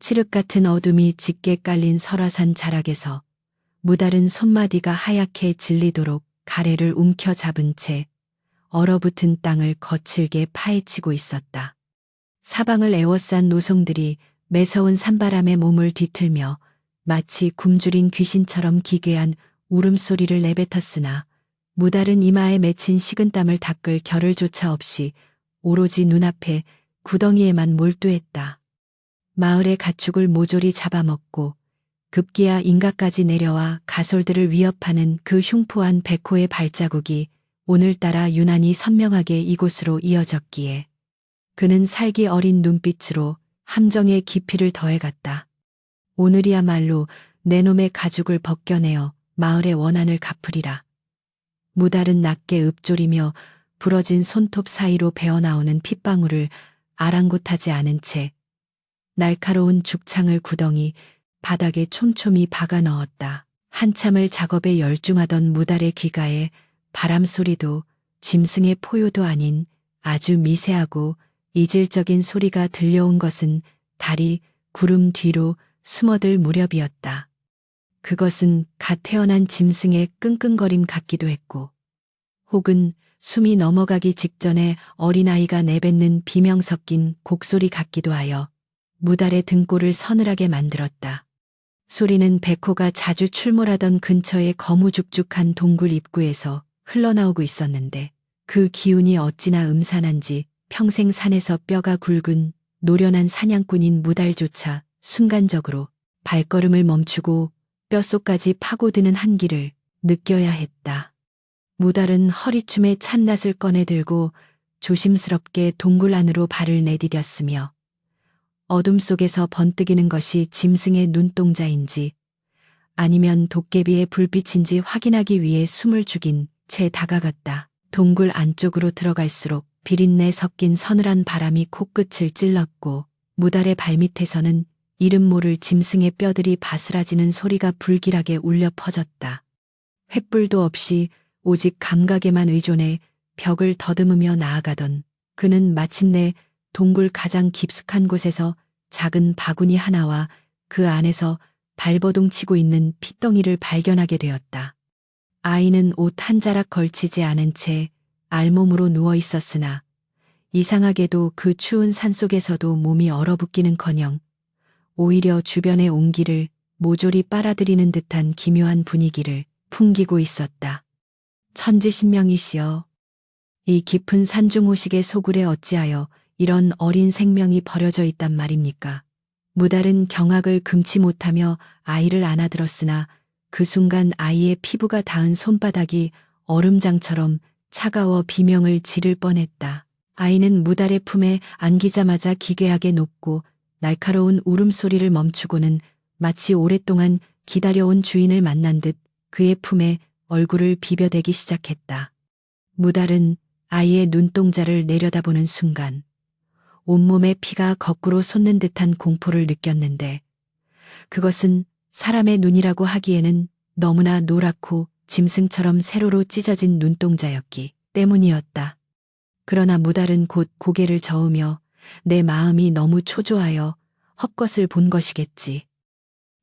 칠흑 같은 어둠이 짙게 깔린 설화산 자락에서 무다른 손마디가 하얗게 질리도록 가래를 움켜잡은 채 얼어붙은 땅을 거칠게 파헤치고 있었다. 사방을 에워싼 노송들이 매서운 산바람에 몸을 뒤틀며 마치 굶주린 귀신처럼 기괴한 울음소리를 내뱉었으나 무다른 이마에 맺힌 식은땀을 닦을 겨를조차 없이 오로지 눈앞에 구덩이에만 몰두했다. 마을의 가축을 모조리 잡아먹고 급기야 인가까지 내려와 가솔들을 위협하는 그 흉포한 백호의 발자국이 오늘따라 유난히 선명하게 이곳으로 이어졌기에 그는 살기 어린 눈빛으로 함정의 깊이를 더해갔다. 오늘이야말로 내 놈의 가죽을 벗겨내어 마을의 원한을 갚으리라. 무달은 낮게 읊조리며 부러진 손톱 사이로 배어나오는 핏방울을 아랑곳하지 않은 채 날카로운 죽창을 구덩이 바닥에 촘촘히 박아 넣었다. 한참을 작업에 열중하던 무달의 귀가에 바람 소리도 짐승의 포효도 아닌 아주 미세하고 이질적인 소리가 들려온 것은 달이 구름 뒤로 숨어들 무렵이었다. 그것은 갓 태어난 짐승의 끙끙거림 같기도 했고, 혹은 숨이 넘어가기 직전에 어린아이가 내뱉는 비명 섞인 곡소리 같기도 하여 무달의 등골을 서늘하게 만들었다. 소리는 백호가 자주 출몰하던 근처의 거무죽죽한 동굴 입구에서 흘러나오고 있었는데 그 기운이 어찌나 음산한지 평생 산에서 뼈가 굵은 노련한 사냥꾼인 무달조차 순간적으로 발걸음을 멈추고 뼛속까지 파고드는 한기를 느껴야 했다. 무달은 허리춤에 찬낫을 꺼내 들고 조심스럽게 동굴 안으로 발을 내디뎠으며 어둠 속에서 번뜩이는 것이 짐승의 눈동자인지 아니면 도깨비의 불빛인지 확인하기 위해 숨을 죽인 채 다가갔다. 동굴 안쪽으로 들어갈수록 비린내 섞인 서늘한 바람이 코끝을 찔렀고 무달의 발밑에서는 이름 모를 짐승의 뼈들이 바스라지는 소리가 불길하게 울려 퍼졌다. 횃불도 없이 오직 감각에만 의존해 벽을 더듬으며 나아가던 그는 마침내 동굴 가장 깊숙한 곳에서 작은 바구니 하나와 그 안에서 발버둥 치고 있는 핏덩이를 발견하게 되었다. 아이는 옷 한 자락 걸치지 않은 채 알몸으로 누워 있었으나 이상하게도 그 추운 산속에서도 몸이 얼어붙기는커녕 오히려 주변의 온기를 모조리 빨아들이는 듯한 기묘한 분위기를 풍기고 있었다. 천지신명이시여, 이 깊은 산중호식의 소굴에 어찌하여 이런 어린 생명이 버려져 있단 말입니까? 무달은 경악을 금치 못하며 아이를 안아들었으나 그 순간 아이의 피부가 닿은 손바닥이 얼음장처럼 차가워 비명을 지를 뻔했다. 아이는 무달의 품에 안기자마자 기괴하게 높고 날카로운 울음소리를 멈추고는 마치 오랫동안 기다려온 주인을 만난 듯 그의 품에 얼굴을 비벼대기 시작했다. 무달은 아이의 눈동자를 내려다보는 순간 온몸에 피가 거꾸로 솟는 듯한 공포를 느꼈는데 그것은 사람의 눈이라고 하기에는 너무나 노랗고 짐승처럼 세로로 찢어진 눈동자였기 때문이었다. 그러나 무달은 곧 고개를 저으며 내 마음이 너무 초조하여 헛것을 본 것이겠지.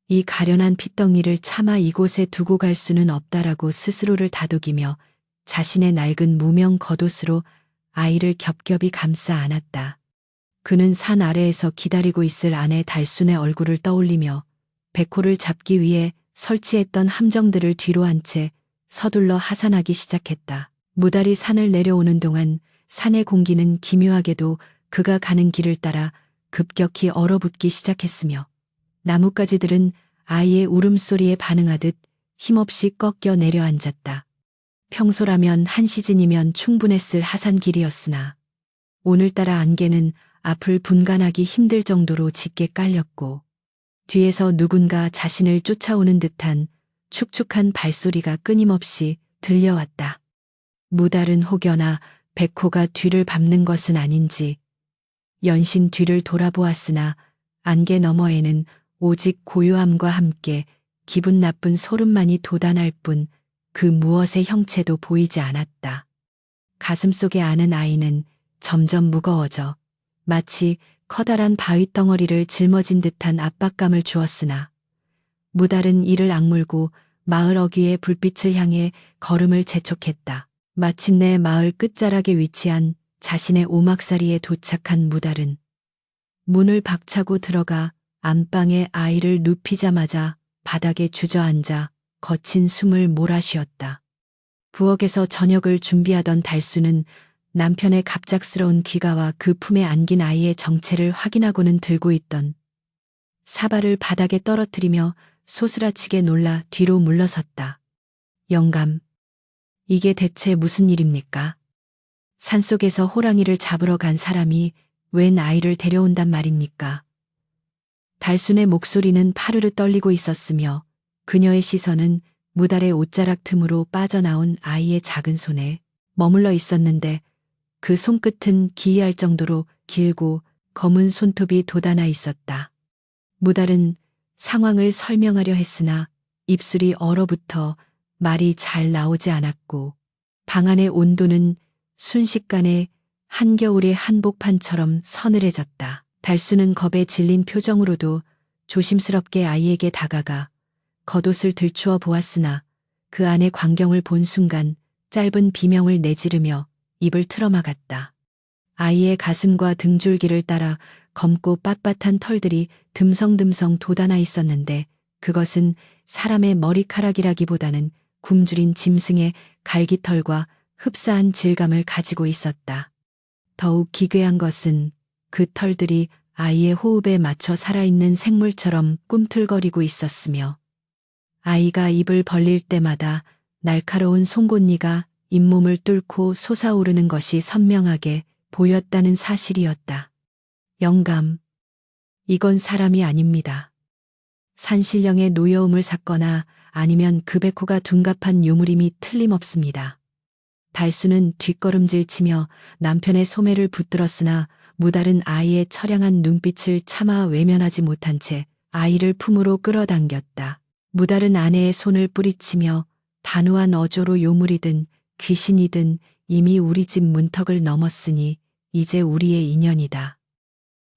이 가련한 핏덩이를 차마 이곳에 두고 갈 수는 없다라고 스스로를 다독이며 자신의 낡은 무명 겉옷으로 아이를 겹겹이 감싸 안았다. 그는 산 아래에서 기다리고 있을 아내 달순의 얼굴을 떠올리며 백호를 잡기 위해 설치했던 함정들을 뒤로 한 채 서둘러 하산하기 시작했다. 무달이 산을 내려오는 동안 산의 공기는 기묘하게도 그가 가는 길을 따라 급격히 얼어붙기 시작했으며 나뭇가지들은 아이의 울음소리에 반응하듯 힘없이 꺾여 내려앉았다. 평소라면 한 시즌이면 충분했을 하산길이었으나 오늘따라 안개는 앞을 분간하기 힘들 정도로 짙게 깔렸고 뒤에서 누군가 자신을 쫓아오는 듯한 축축한 발소리가 끊임없이 들려왔다. 무달은 혹여나 백호가 뒤를 밟는 것은 아닌지 연신 뒤를 돌아보았으나 안개 너머에는 오직 고요함과 함께 기분 나쁜 소름만이 돋아날 뿐 그 무엇의 형체도 보이지 않았다. 가슴속에 아는 아이는 점점 무거워져 마치 커다란 바위 덩어리를 짊어진 듯한 압박감을 주었으나 무달은 이를 악물고 마을 어귀의 불빛을 향해 걸음을 재촉했다. 마침내 마을 끝자락에 위치한 자신의 오막살이에 도착한 무달은 문을 박차고 들어가 안방에 아이를 눕히자마자 바닥에 주저앉아 거친 숨을 몰아쉬었다. 부엌에서 저녁을 준비하던 달수는 남편의 갑작스러운 귀가와 그 품에 안긴 아이의 정체를 확인하고는 들고 있던 사발을 바닥에 떨어뜨리며 소스라치게 놀라 뒤로 물러섰다. 영감, 이게 대체 무슨 일입니까? 산속에서 호랑이를 잡으러 간 사람이 웬 아이를 데려온단 말입니까? 달순의 목소리는 파르르 떨리고 있었으며 그녀의 시선은 무달의 옷자락 틈으로 빠져나온 아이의 작은 손에 머물러 있었는데 그 손끝은 기이할 정도로 길고 검은 손톱이 돋아나 있었다. 무달은 상황을 설명하려 했으나 입술이 얼어붙어 말이 잘 나오지 않았고 방 안의 온도는 순식간에 한겨울의 한복판처럼 서늘해졌다. 달수는 겁에 질린 표정으로도 조심스럽게 아이에게 다가가 겉옷을 들추어 보았으나 그 안의 광경을 본 순간 짧은 비명을 내지르며 입을 틀어막았다. 아이의 가슴과 등줄기를 따라 검고 빳빳한 털들이 듬성듬성 돋아나 있었는데 그것은 사람의 머리카락이라기보다는 굶주린 짐승의 갈기털과 흡사한 질감을 가지고 있었다. 더욱 기괴한 것은 그 털들이 아이의 호흡에 맞춰 살아있는 생물처럼 꿈틀거리고 있었으며 아이가 입을 벌릴 때마다 날카로운 송곳니가 잇몸을 뚫고 솟아오르는 것이 선명하게 보였다는 사실이었다. 영감, 이건 사람이 아닙니다. 산신령의 노여움을 샀거나 아니면 그베코가 둔갑한 유물임이 틀림없습니다. 달수는 뒷걸음질 치며 남편의 소매를 붙들었으나 무달은 아이의 처량한 눈빛을 차마 외면하지 못한 채 아이를 품으로 끌어당겼다. 무달은 아내의 손을 뿌리치며 단호한 어조로 요물이든 귀신이든 이미 우리 집 문턱을 넘었으니 이제 우리의 인연이다.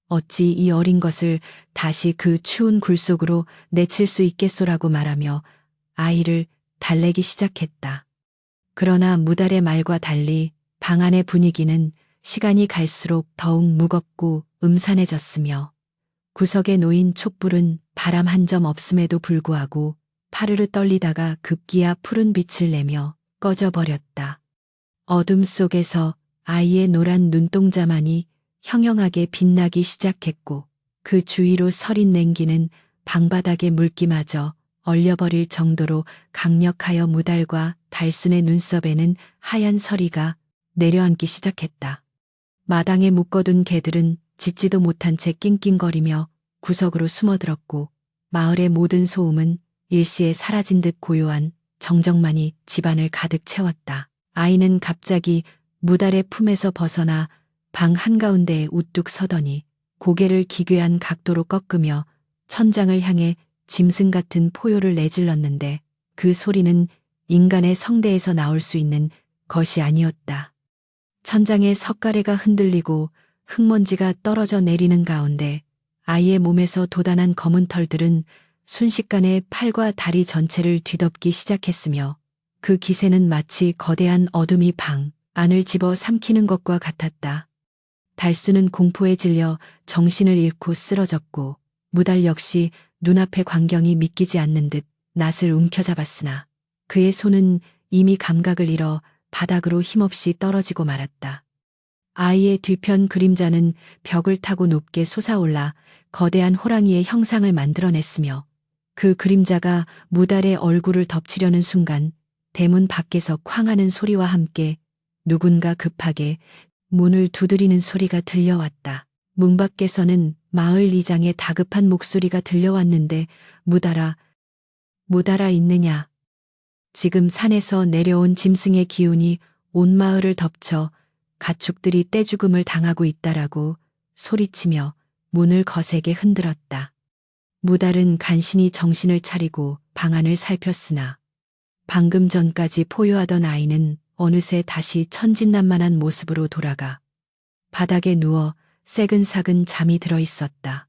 어찌 이 어린 것을 다시 그 추운 굴 속으로 내칠 수 있겠소라고 말하며 아이를 달래기 시작했다. 그러나 무달의 말과 달리 방 안의 분위기는 시간이 갈수록 더욱 무겁고 음산해졌으며 구석에 놓인 촛불은 바람 한 점 없음에도 불구하고 파르르 떨리다가 급기야 푸른 빛을 내며 꺼져버렸다. 어둠 속에서 아이의 노란 눈동자만이 형형하게 빛나기 시작했고 그 주위로 서린 냉기는 방바닥의 물기마저 얼려버릴 정도로 강력하여 무달과 달순의 눈썹에는 하얀 서리가 내려앉기 시작했다. 마당에 묶어둔 개들은 짖지도 못한 채 낑낑거리며 구석으로 숨어들었고 마을의 모든 소음은 일시에 사라진 듯 고요한 정적만이 집안을 가득 채웠다. 아이는 갑자기 무달의 품에서 벗어나 방 한가운데에 우뚝 서더니 고개를 기괴한 각도로 꺾으며 천장을 향해 짐승 같은 포효를 내질렀는데 그 소리는 인간의 성대에서 나올 수 있는 것이 아니었다. 천장에 석가래가 흔들리고 흙먼지가 떨어져 내리는 가운데 아이의 몸에서 돋아난 검은 털들은 순식간에 팔과 다리 전체를 뒤덮기 시작했으며 그 기세는 마치 거대한 어둠이 방 안을 집어 삼키는 것과 같았다. 달수는 공포에 질려 정신을 잃고 쓰러졌고 무달 역시 눈앞의 광경이 믿기지 않는 듯 낫을 움켜잡았으나 그의 손은 이미 감각을 잃어 바닥으로 힘없이 떨어지고 말았다. 아이의 뒤편 그림자는 벽을 타고 높게 솟아올라 거대한 호랑이의 형상을 만들어냈으며 그 그림자가 무달의 얼굴을 덮치려는 순간 대문 밖에서 쾅하는 소리와 함께 누군가 급하게 문을 두드리는 소리가 들려왔다. 문 밖에서는 마을 이장의 다급한 목소리가 들려왔는데 무달아 있느냐. 지금 산에서 내려온 짐승의 기운이 온 마을을 덮쳐 가축들이 떼죽음을 당하고 있다라고 소리치며 문을 거세게 흔들었다. 무달은 간신히 정신을 차리고 방 안을 살폈으나 방금 전까지 포효하던 아이는 어느새 다시 천진난만한 모습으로 돌아가 바닥에 누워 새근사근 잠이 들어 있었다.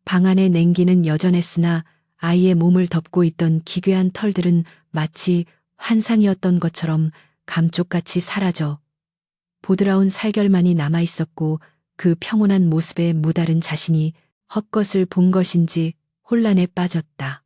방 안의 냉기는 여전했으나 아이의 몸을 덮고 있던 기괴한 털들은 마치 환상이었던 것처럼 감쪽같이 사라져 보드라운 살결만이 남아 있었고 그 평온한 모습에 무다른 자신이 헛것을 본 것인지 혼란에 빠졌다.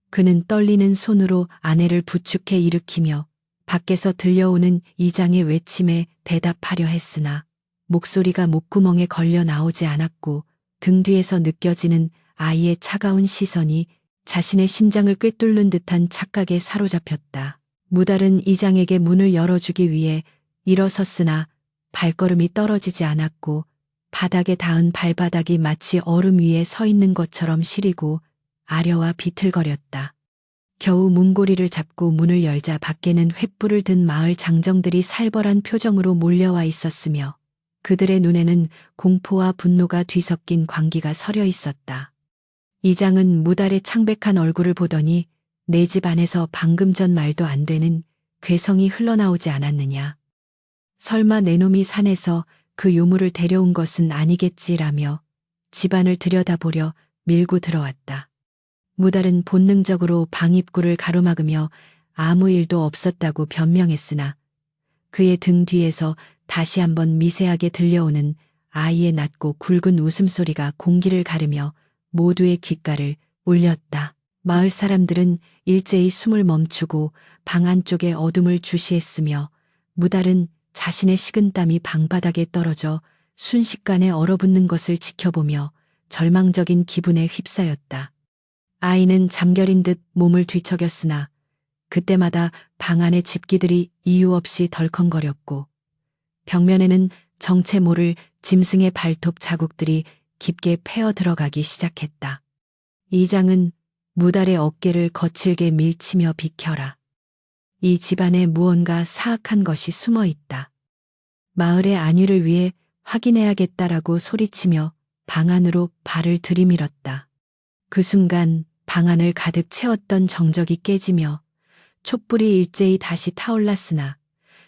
그는 떨리는 손으로 아내를 부축해 일으키며 밖에서 들려오는 이장의 외침에 대답하려 했으나 목소리가 목구멍에 걸려 나오지 않았고 등 뒤에서 느껴지는 아이의 차가운 시선이 자신의 심장을 꿰뚫는 듯한 착각에 사로잡혔다. 무달은 이장에게 문을 열어주기 위해 일어섰으나 발걸음이 떨어지지 않았고 바닥에 닿은 발바닥이 마치 얼음 위에 서 있는 것처럼 시리고 아려와 비틀거렸다. 겨우 문고리를 잡고 문을 열자 밖에는 횃불을 든 마을 장정들이 살벌한 표정으로 몰려와 있었으며 그들의 눈에는 공포와 분노가 뒤섞인 광기가 서려 있었다. 이장은 무달의 창백한 얼굴을 보더니 내 집 안에서 방금 전 말도 안 되는 괴성이 흘러나오지 않았느냐. 설마 내 놈이 산에서 그 요물을 데려온 것은 아니겠지라며 집안을 들여다보려 밀고 들어왔다. 무달은 본능적으로 방 입구를 가로막으며 아무 일도 없었다고 변명했으나 그의 등 뒤에서 다시 한번 미세하게 들려오는 아이의 낮고 굵은 웃음소리가 공기를 가르며 모두의 귓가를 울렸다. 마을 사람들은 일제히 숨을 멈추고 방 안쪽의 어둠을 주시했으며 무달은 자신의 식은땀이 방바닥에 떨어져 순식간에 얼어붙는 것을 지켜보며 절망적인 기분에 휩싸였다. 아이는 잠결인 듯 몸을 뒤척였으나 그때마다 방 안의 집기들이 이유 없이 덜컹거렸고 벽면에는 정체 모를 짐승의 발톱 자국들이 깊게 패어 들어가기 시작했다. 이장은 무달의 어깨를 거칠게 밀치며 비켜라. 이 집안에 무언가 사악한 것이 숨어 있다. 마을의 안위를 위해 확인해야겠다라고 소리치며 방 안으로 발을 들이밀었다. 그 순간 방 안을 가득 채웠던 정적이 깨지며 촛불이 일제히 다시 타올랐으나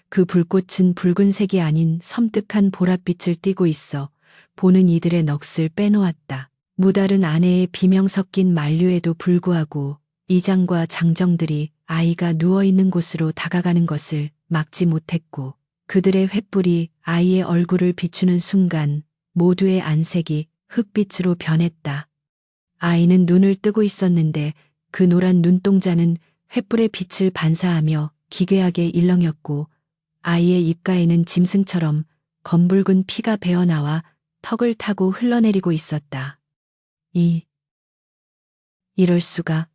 그 불꽃은 붉은색이 아닌 섬뜩한 보랏빛을 띠고 있어 보는 이들의 넋을 빼놓았다. 무달은 아내의 비명 섞인 만류에도 불구하고 이장과 장정들이 아이가 누워있는 곳으로 다가가는 것을 막지 못했고 그들의 횃불이 아이의 얼굴을 비추는 순간 모두의 안색이 흑빛으로 변했다. 아이는 눈을 뜨고 있었는데 그 노란 눈동자는 횃불의 빛을 반사하며 기괴하게 일렁였고 아이의 입가에는 짐승처럼 검붉은 피가 배어나와 턱을 타고 흘러내리고 있었다. 이럴 수가.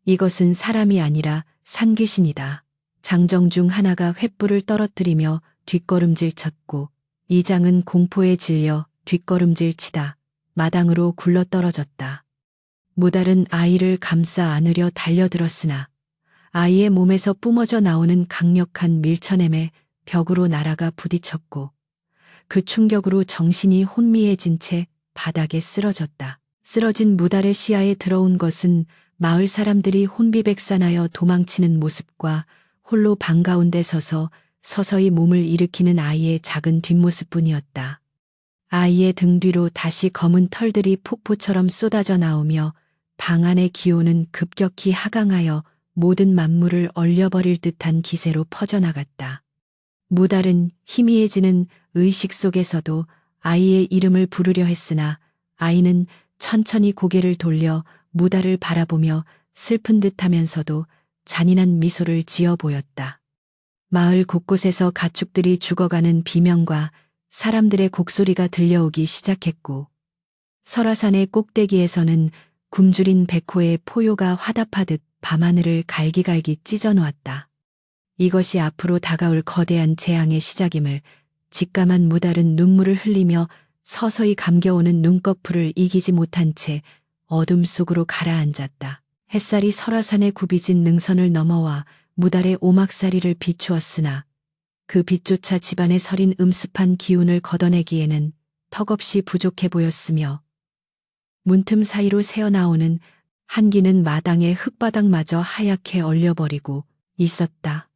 이것은 사람이 아니라 산귀신이다. 장정 중 하나가 횃불을 떨어뜨리며 뒷걸음질 쳤고 이장은 공포에 질려 뒷걸음질 치다 마당으로 굴러떨어졌다. 무달은 아이를 감싸 안으려 달려들었으나 아이의 몸에서 뿜어져 나오는 강력한 밀쳐냄에 벽으로 날아가 부딪혔고 그 충격으로 정신이 혼미해진 채 바닥에 쓰러졌다. 쓰러진 무달의 시야에 들어온 것은 마을 사람들이 혼비백산하여 도망치는 모습과 홀로 방 가운데 서서 서서히 몸을 일으키는 아이의 작은 뒷모습뿐이었다. 아이의 등 뒤로 다시 검은 털들이 폭포처럼 쏟아져 나오며 방 안의 기온은 급격히 하강하여 모든 만물을 얼려버릴 듯한 기세로 퍼져나갔다. 무달은 희미해지는 의식 속에서도 아이의 이름을 부르려 했으나 아이는 천천히 고개를 돌려 무달을 바라보며 슬픈 듯하면서도 잔인한 미소를 지어 보였다. 마을 곳곳에서 가축들이 죽어가는 비명과 사람들의 곡소리가 들려오기 시작했고 설화산의 꼭대기에서는 굶주린 백호의 포효가 화답하듯 밤하늘을 갈기갈기 찢어놓았다. 이것이 앞으로 다가올 거대한 재앙의 시작임을 직감한 무달은 눈물을 흘리며 서서히 감겨오는 눈꺼풀을 이기지 못한 채 어둠 속으로 가라앉았다. 햇살이 설화산의 굽이진 능선을 넘어와 무달의 오막살이를 비추었으나 그 빛조차 집안에 서린 음습한 기운을 걷어내기에는 턱없이 부족해 보였으며 문틈 사이로 새어나오는 한기는 마당의 흙바닥마저 하얗게 얼려버리고 있었다.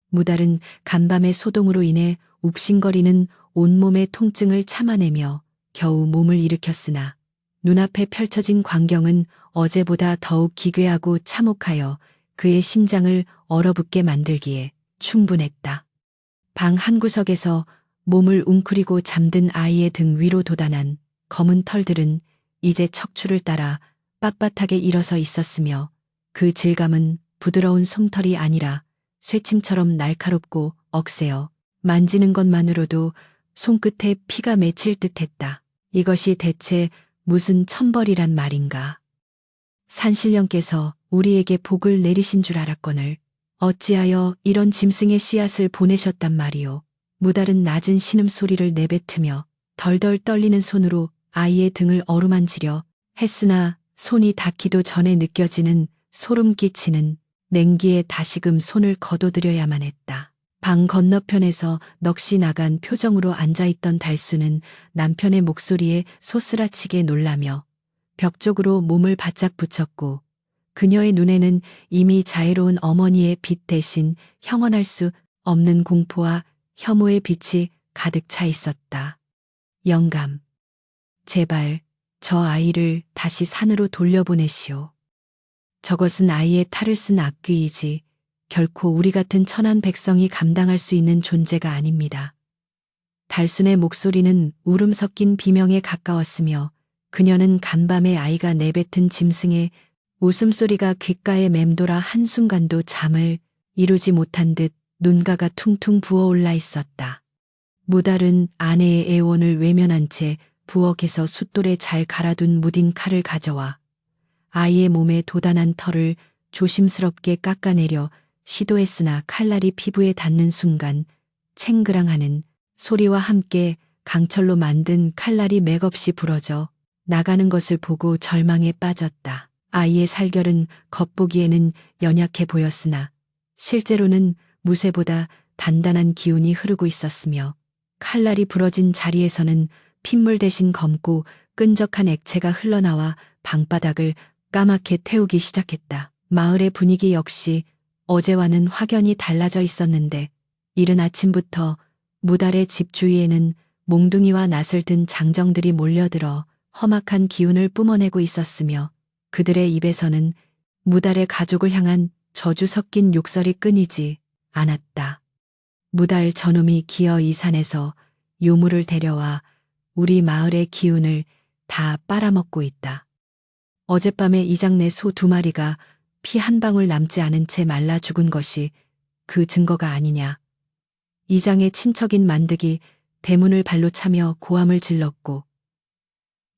무달은 간밤의 소동으로 인해 욱신거리는 온몸의 통증을 참아내며 겨우 몸을 일으켰으나 눈앞에 펼쳐진 광경은 어제보다 더욱 기괴하고 참혹하여 그의 심장을 얼어붙게 만들기에 충분했다. 방 한구석에서 몸을 웅크리고 잠든 아이의 등 위로 돋아난 검은 털들은 이제 척추를 따라 빳빳하게 일어서 있었으며 그 질감은 부드러운 솜털이 아니라 쇠침처럼 날카롭고 억세어 만지는 것만으로도 손끝에 피가 맺힐 듯했다. 이것이 대체 무슨 천벌이란 말인가. 산신령께서 우리에게 복을 내리신 줄 알았거늘 어찌하여 이런 짐승의 씨앗을 보내셨단 말이오. 무달은 낮은 신음소리를 내뱉으며 덜덜 떨리는 손으로 아이의 등을 어루만지려 했으나 손이 닿기도 전에 느껴지는 소름 끼치는 냉기에 다시금 손을 거둬들여야만 했다. 방 건너편에서 넋이 나간 표정으로 앉아있던 달수는 남편의 목소리에 소스라치게 놀라며 벽 쪽으로 몸을 바짝 붙였고 그녀의 눈에는 이미 자애로운 어머니의 빛 대신 형언할 수 없는 공포와 혐오의 빛이 가득 차 있었다. 영감, 제발 저 아이를 다시 산으로 돌려보내시오. 저것은 아이의 탈을 쓴 악귀이지 결코 우리 같은 천한 백성이 감당할 수 있는 존재가 아닙니다. 달순의 목소리는 울음 섞인 비명에 가까웠으며 그녀는 간밤에 아이가 내뱉은 짐승의 웃음소리가 귓가에 맴돌아 한순간도 잠을 이루지 못한 듯 눈가가 퉁퉁 부어올라 있었다. 무달은 아내의 애원을 외면한 채 부엌에서 숫돌에 잘 갈아둔 무딘 칼을 가져와 아이의 몸에 돋아난 털을 조심스럽게 깎아내려 시도했으나 칼날이 피부에 닿는 순간 챙그랑하는 소리와 함께 강철로 만든 칼날이 맥없이 부러져 나가는 것을 보고 절망에 빠졌다. 아이의 살결은 겉보기에는 연약해 보였으나 실제로는 무쇠보다 단단한 기운이 흐르고 있었으며 칼날이 부러진 자리에서는 핏물 대신 검고 끈적한 액체가 흘러나와 방바닥을 까맣게 태우기 시작했다. 마을의 분위기 역시 어제와는 확연히 달라져 있었는데 이른 아침부터 무달의 집 주위에는 몽둥이와 낫을 든 장정들이 몰려들어 험악한 기운을 뿜어내고 있었으며 그들의 입에서는 무달의 가족을 향한 저주 섞인 욕설이 끊이지 않았다. 무달 저놈이 기어 이 산에서 요물을 데려와 우리 마을의 기운을 다 빨아먹고 있다. 어젯밤에 이장내 소 2마리가 피 한 방울 남지 않은 채 말라 죽은 것이 그 증거가 아니냐. 이장의 친척인 만득이 대문을 발로 차며 고함을 질렀고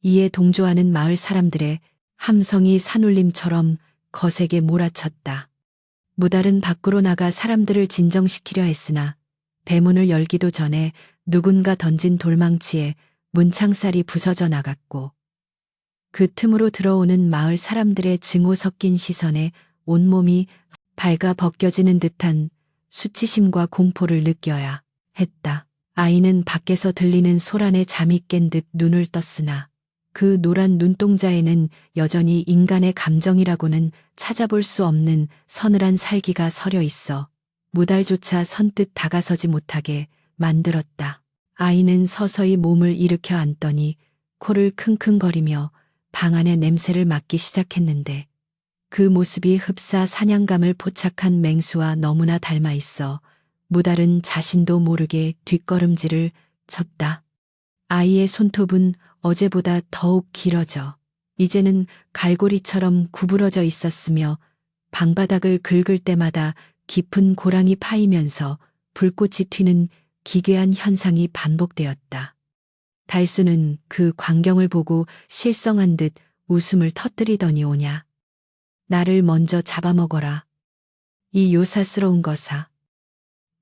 이에 동조하는 마을 사람들의 함성이 산울림처럼 거세게 몰아쳤다. 무달은 밖으로 나가 사람들을 진정시키려 했으나 대문을 열기도 전에 누군가 던진 돌망치에 문창살이 부서져 나갔고 그 틈으로 들어오는 마을 사람들의 증오 섞인 시선에 온몸이 발가 벗겨지는 듯한 수치심과 공포를 느껴야 했다. 아이는 밖에서 들리는 소란에 잠이 깬 듯 눈을 떴으나 그 노란 눈동자에는 여전히 인간의 감정이라고는 찾아볼 수 없는 서늘한 살기가 서려 있어 무달조차 선뜻 다가서지 못하게 만들었다. 아이는 서서히 몸을 일으켜 앉더니 코를 킁킁거리며 방 안의 냄새를 맡기 시작했는데 그 모습이 흡사 사냥감을 포착한 맹수와 너무나 닮아 있어 무달은 자신도 모르게 뒷걸음질을 쳤다. 아이의 손톱은 어제보다 더욱 길어져 이제는 갈고리처럼 구부러져 있었으며 방바닥을 긁을 때마다 깊은 고랑이 파이면서 불꽃이 튀는 기괴한 현상이 반복되었다. 달수는 그 광경을 보고 실성한 듯 웃음을 터뜨리더니 오냐. 나를 먼저 잡아먹어라. 이 요사스러운 거사.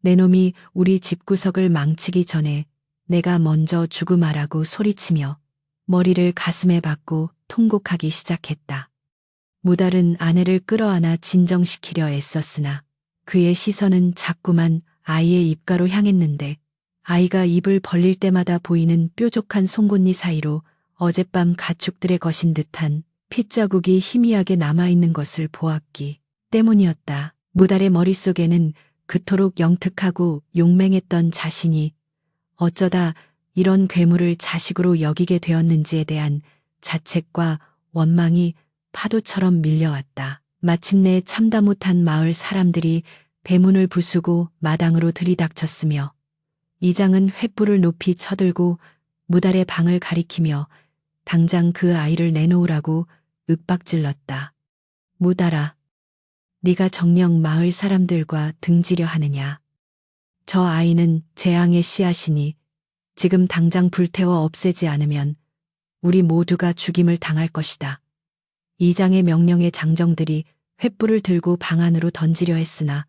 내 놈이 우리 집구석을 망치기 전에 내가 먼저 죽음하라고 소리치며 머리를 가슴에 박고 통곡하기 시작했다. 무달은 아내를 끌어안아 진정시키려 애썼으나 그의 시선은 자꾸만 아이의 입가로 향했는데 아이가 입을 벌릴 때마다 보이는 뾰족한 송곳니 사이로 어젯밤 가축들의 것인 듯한 핏자국이 희미하게 남아있는 것을 보았기 때문이었다. 무달의 머릿속에는 그토록 영특하고 용맹했던 자신이 어쩌다 이런 괴물을 자식으로 여기게 되었는지에 대한 자책과 원망이 파도처럼 밀려왔다. 마침내 참다 못한 마을 사람들이 대문을 부수고 마당으로 들이닥쳤으며 이장은 횃불을 높이 쳐들고 무달의 방을 가리키며 당장 그 아이를 내놓으라고 윽박질렀다. 무달아, 네가 정녕 마을 사람들과 등지려 하느냐. 저 아이는 재앙의 씨앗이니 지금 당장 불태워 없애지 않으면 우리 모두가 죽임을 당할 것이다. 이장의 명령에 장정들이 횃불을 들고 방 안으로 던지려 했으나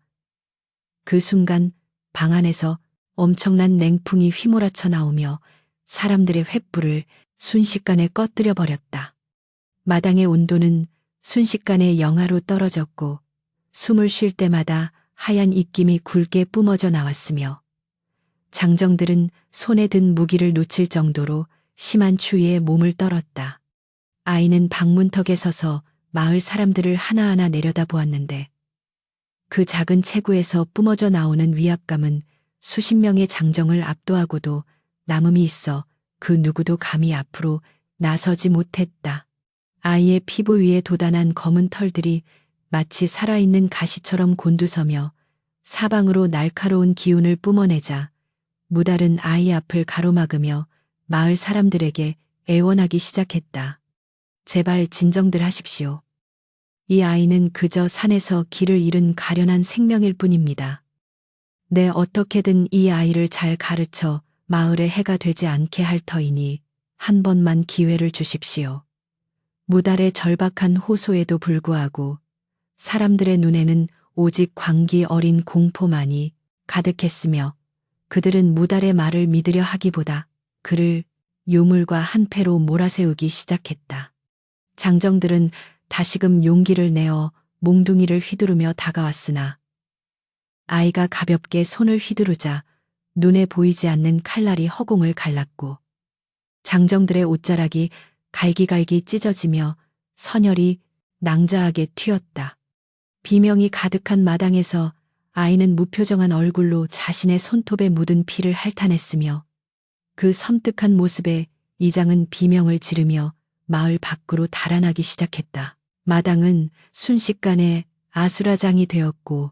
그 순간 방 안에서 엄청난 냉풍이 휘몰아쳐 나오며 사람들의 횃불을 순식간에 꺼뜨려 버렸다. 마당의 온도는 순식간에 영하로 떨어졌고 숨을 쉴 때마다 하얀 입김이 굵게 뿜어져 나왔으며 장정들은 손에 든 무기를 놓칠 정도로 심한 추위에 몸을 떨었다. 아이는 방문턱에 서서 마을 사람들을 하나하나 내려다보았는데 그 작은 체구에서 뿜어져 나오는 위압감은 수십 명의 장정을 압도하고도 남음이 있어 그 누구도 감히 앞으로 나서지 못했다. 아이의 피부 위에 돋아난 검은 털들이 마치 살아있는 가시처럼 곤두서며 사방으로 날카로운 기운을 뿜어내자 무달은 아이 앞을 가로막으며 마을 사람들에게 애원하기 시작했다. 제발 진정들 하십시오. 이 아이는 그저 산에서 길을 잃은 가련한 생명일 뿐입니다. 네, 어떻게든 이 아이를 잘 가르쳐 마을에 해가 되지 않게 할 터이니 한 번만 기회를 주십시오. 무달의 절박한 호소에도 불구하고 사람들의 눈에는 오직 광기 어린 공포만이 가득했으며 그들은 무달의 말을 믿으려 하기보다 그를 요물과 한패로 몰아세우기 시작했다. 장정들은 다시금 용기를 내어 몽둥이를 휘두르며 다가왔으나 아이가 가볍게 손을 휘두르자 눈에 보이지 않는 칼날이 허공을 갈랐고 장정들의 옷자락이 갈기갈기 찢어지며 선혈이 낭자하게 튀었다. 비명이 가득한 마당에서 아이는 무표정한 얼굴로 자신의 손톱에 묻은 피를 핥아냈으며 그 섬뜩한 모습에 이장은 비명을 지르며 마을 밖으로 달아나기 시작했다. 마당은 순식간에 아수라장이 되었고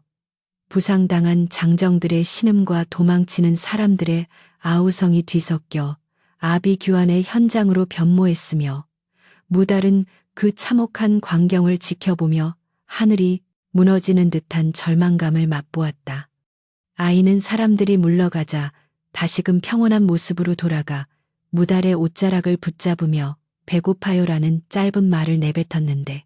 부상당한 장정들의 신음과 도망치는 사람들의 아우성이 뒤섞여 아비규환의 현장으로 변모했으며 무달은 그 참혹한 광경을 지켜보며 하늘이 무너지는 듯한 절망감을 맛보았다. 아이는 사람들이 물러가자 다시금 평온한 모습으로 돌아가 무달의 옷자락을 붙잡으며 배고파요라는 짧은 말을 내뱉었는데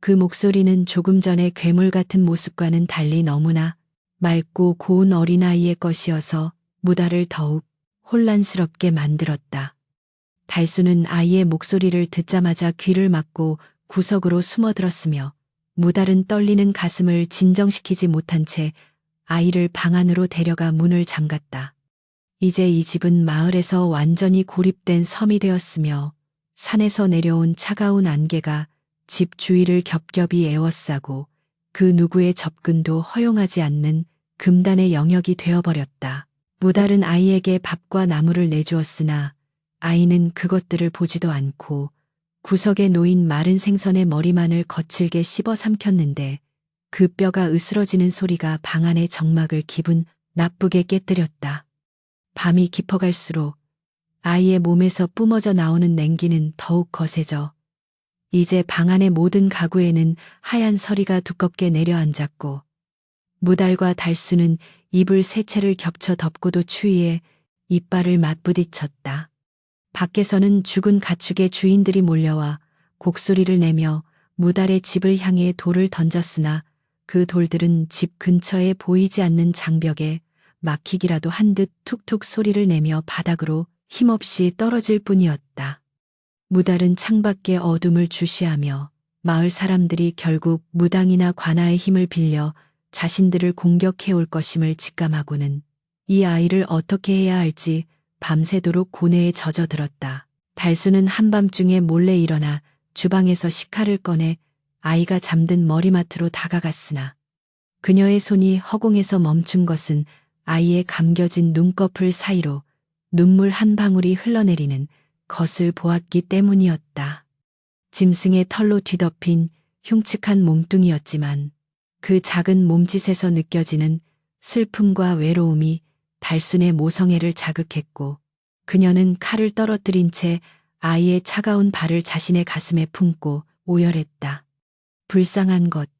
그 목소리는 조금 전의 괴물 같은 모습과는 달리 너무나 맑고 고운 어린아이의 것이어서 무달을 더욱 혼란스럽게 만들었다. 달수는 아이의 목소리를 듣자마자 귀를 막고 구석으로 숨어들었으며 무달은 떨리는 가슴을 진정시키지 못한 채 아이를 방 안으로 데려가 문을 잠갔다. 이제 이 집은 마을에서 완전히 고립된 섬이 되었으며 산에서 내려온 차가운 안개가 집 주위를 겹겹이 에워싸고 그 누구의 접근도 허용하지 않는 금단의 영역이 되어버렸다. 무달은 아이에게 밥과 나물을 내주었으나 아이는 그것들을 보지도 않고 구석에 놓인 마른 생선의 머리만을 거칠게 씹어 삼켰는데 그 뼈가 으스러지는 소리가 방 안의 정막을 기분 나쁘게 깨뜨렸다. 밤이 깊어갈수록 아이의 몸에서 뿜어져 나오는 냉기는 더욱 거세져 이제 방 안의 모든 가구에는 하얀 서리가 두껍게 내려앉았고 무달과 달수는 이불 세 채를 겹쳐 덮고도 추위에 이빨을 맞부딪혔다. 밖에서는 죽은 가축의 주인들이 몰려와 곡소리를 내며 무달의 집을 향해 돌을 던졌으나 그 돌들은 집 근처에 보이지 않는 장벽에 막히기라도 한 듯 툭툭 소리를 내며 바닥으로 힘없이 떨어질 뿐이었다. 무달은 창밖의 어둠을 주시하며 마을 사람들이 결국 무당이나 관아의 힘을 빌려 자신들을 공격해올 것임을 직감하고는 이 아이를 어떻게 해야 할지 밤새도록 고뇌에 젖어들었다. 달수는 한밤중에 몰래 일어나 주방에서 식칼을 꺼내 아이가 잠든 머리맡으로 다가갔으나 그녀의 손이 허공에서 멈춘 것은 아이의 감겨진 눈꺼풀 사이로 눈물 한 방울이 흘러내리는 것을 보았기 때문이었다. 짐승의 털로 뒤덮인 흉측한 몸뚱이였지만 그 작은 몸짓에서 느껴지는 슬픔과 외로움이 달순의 모성애를 자극했고 그녀는 칼을 떨어뜨린 채 아이의 차가운 발을 자신의 가슴에 품고 오열했다. 불쌍한 것.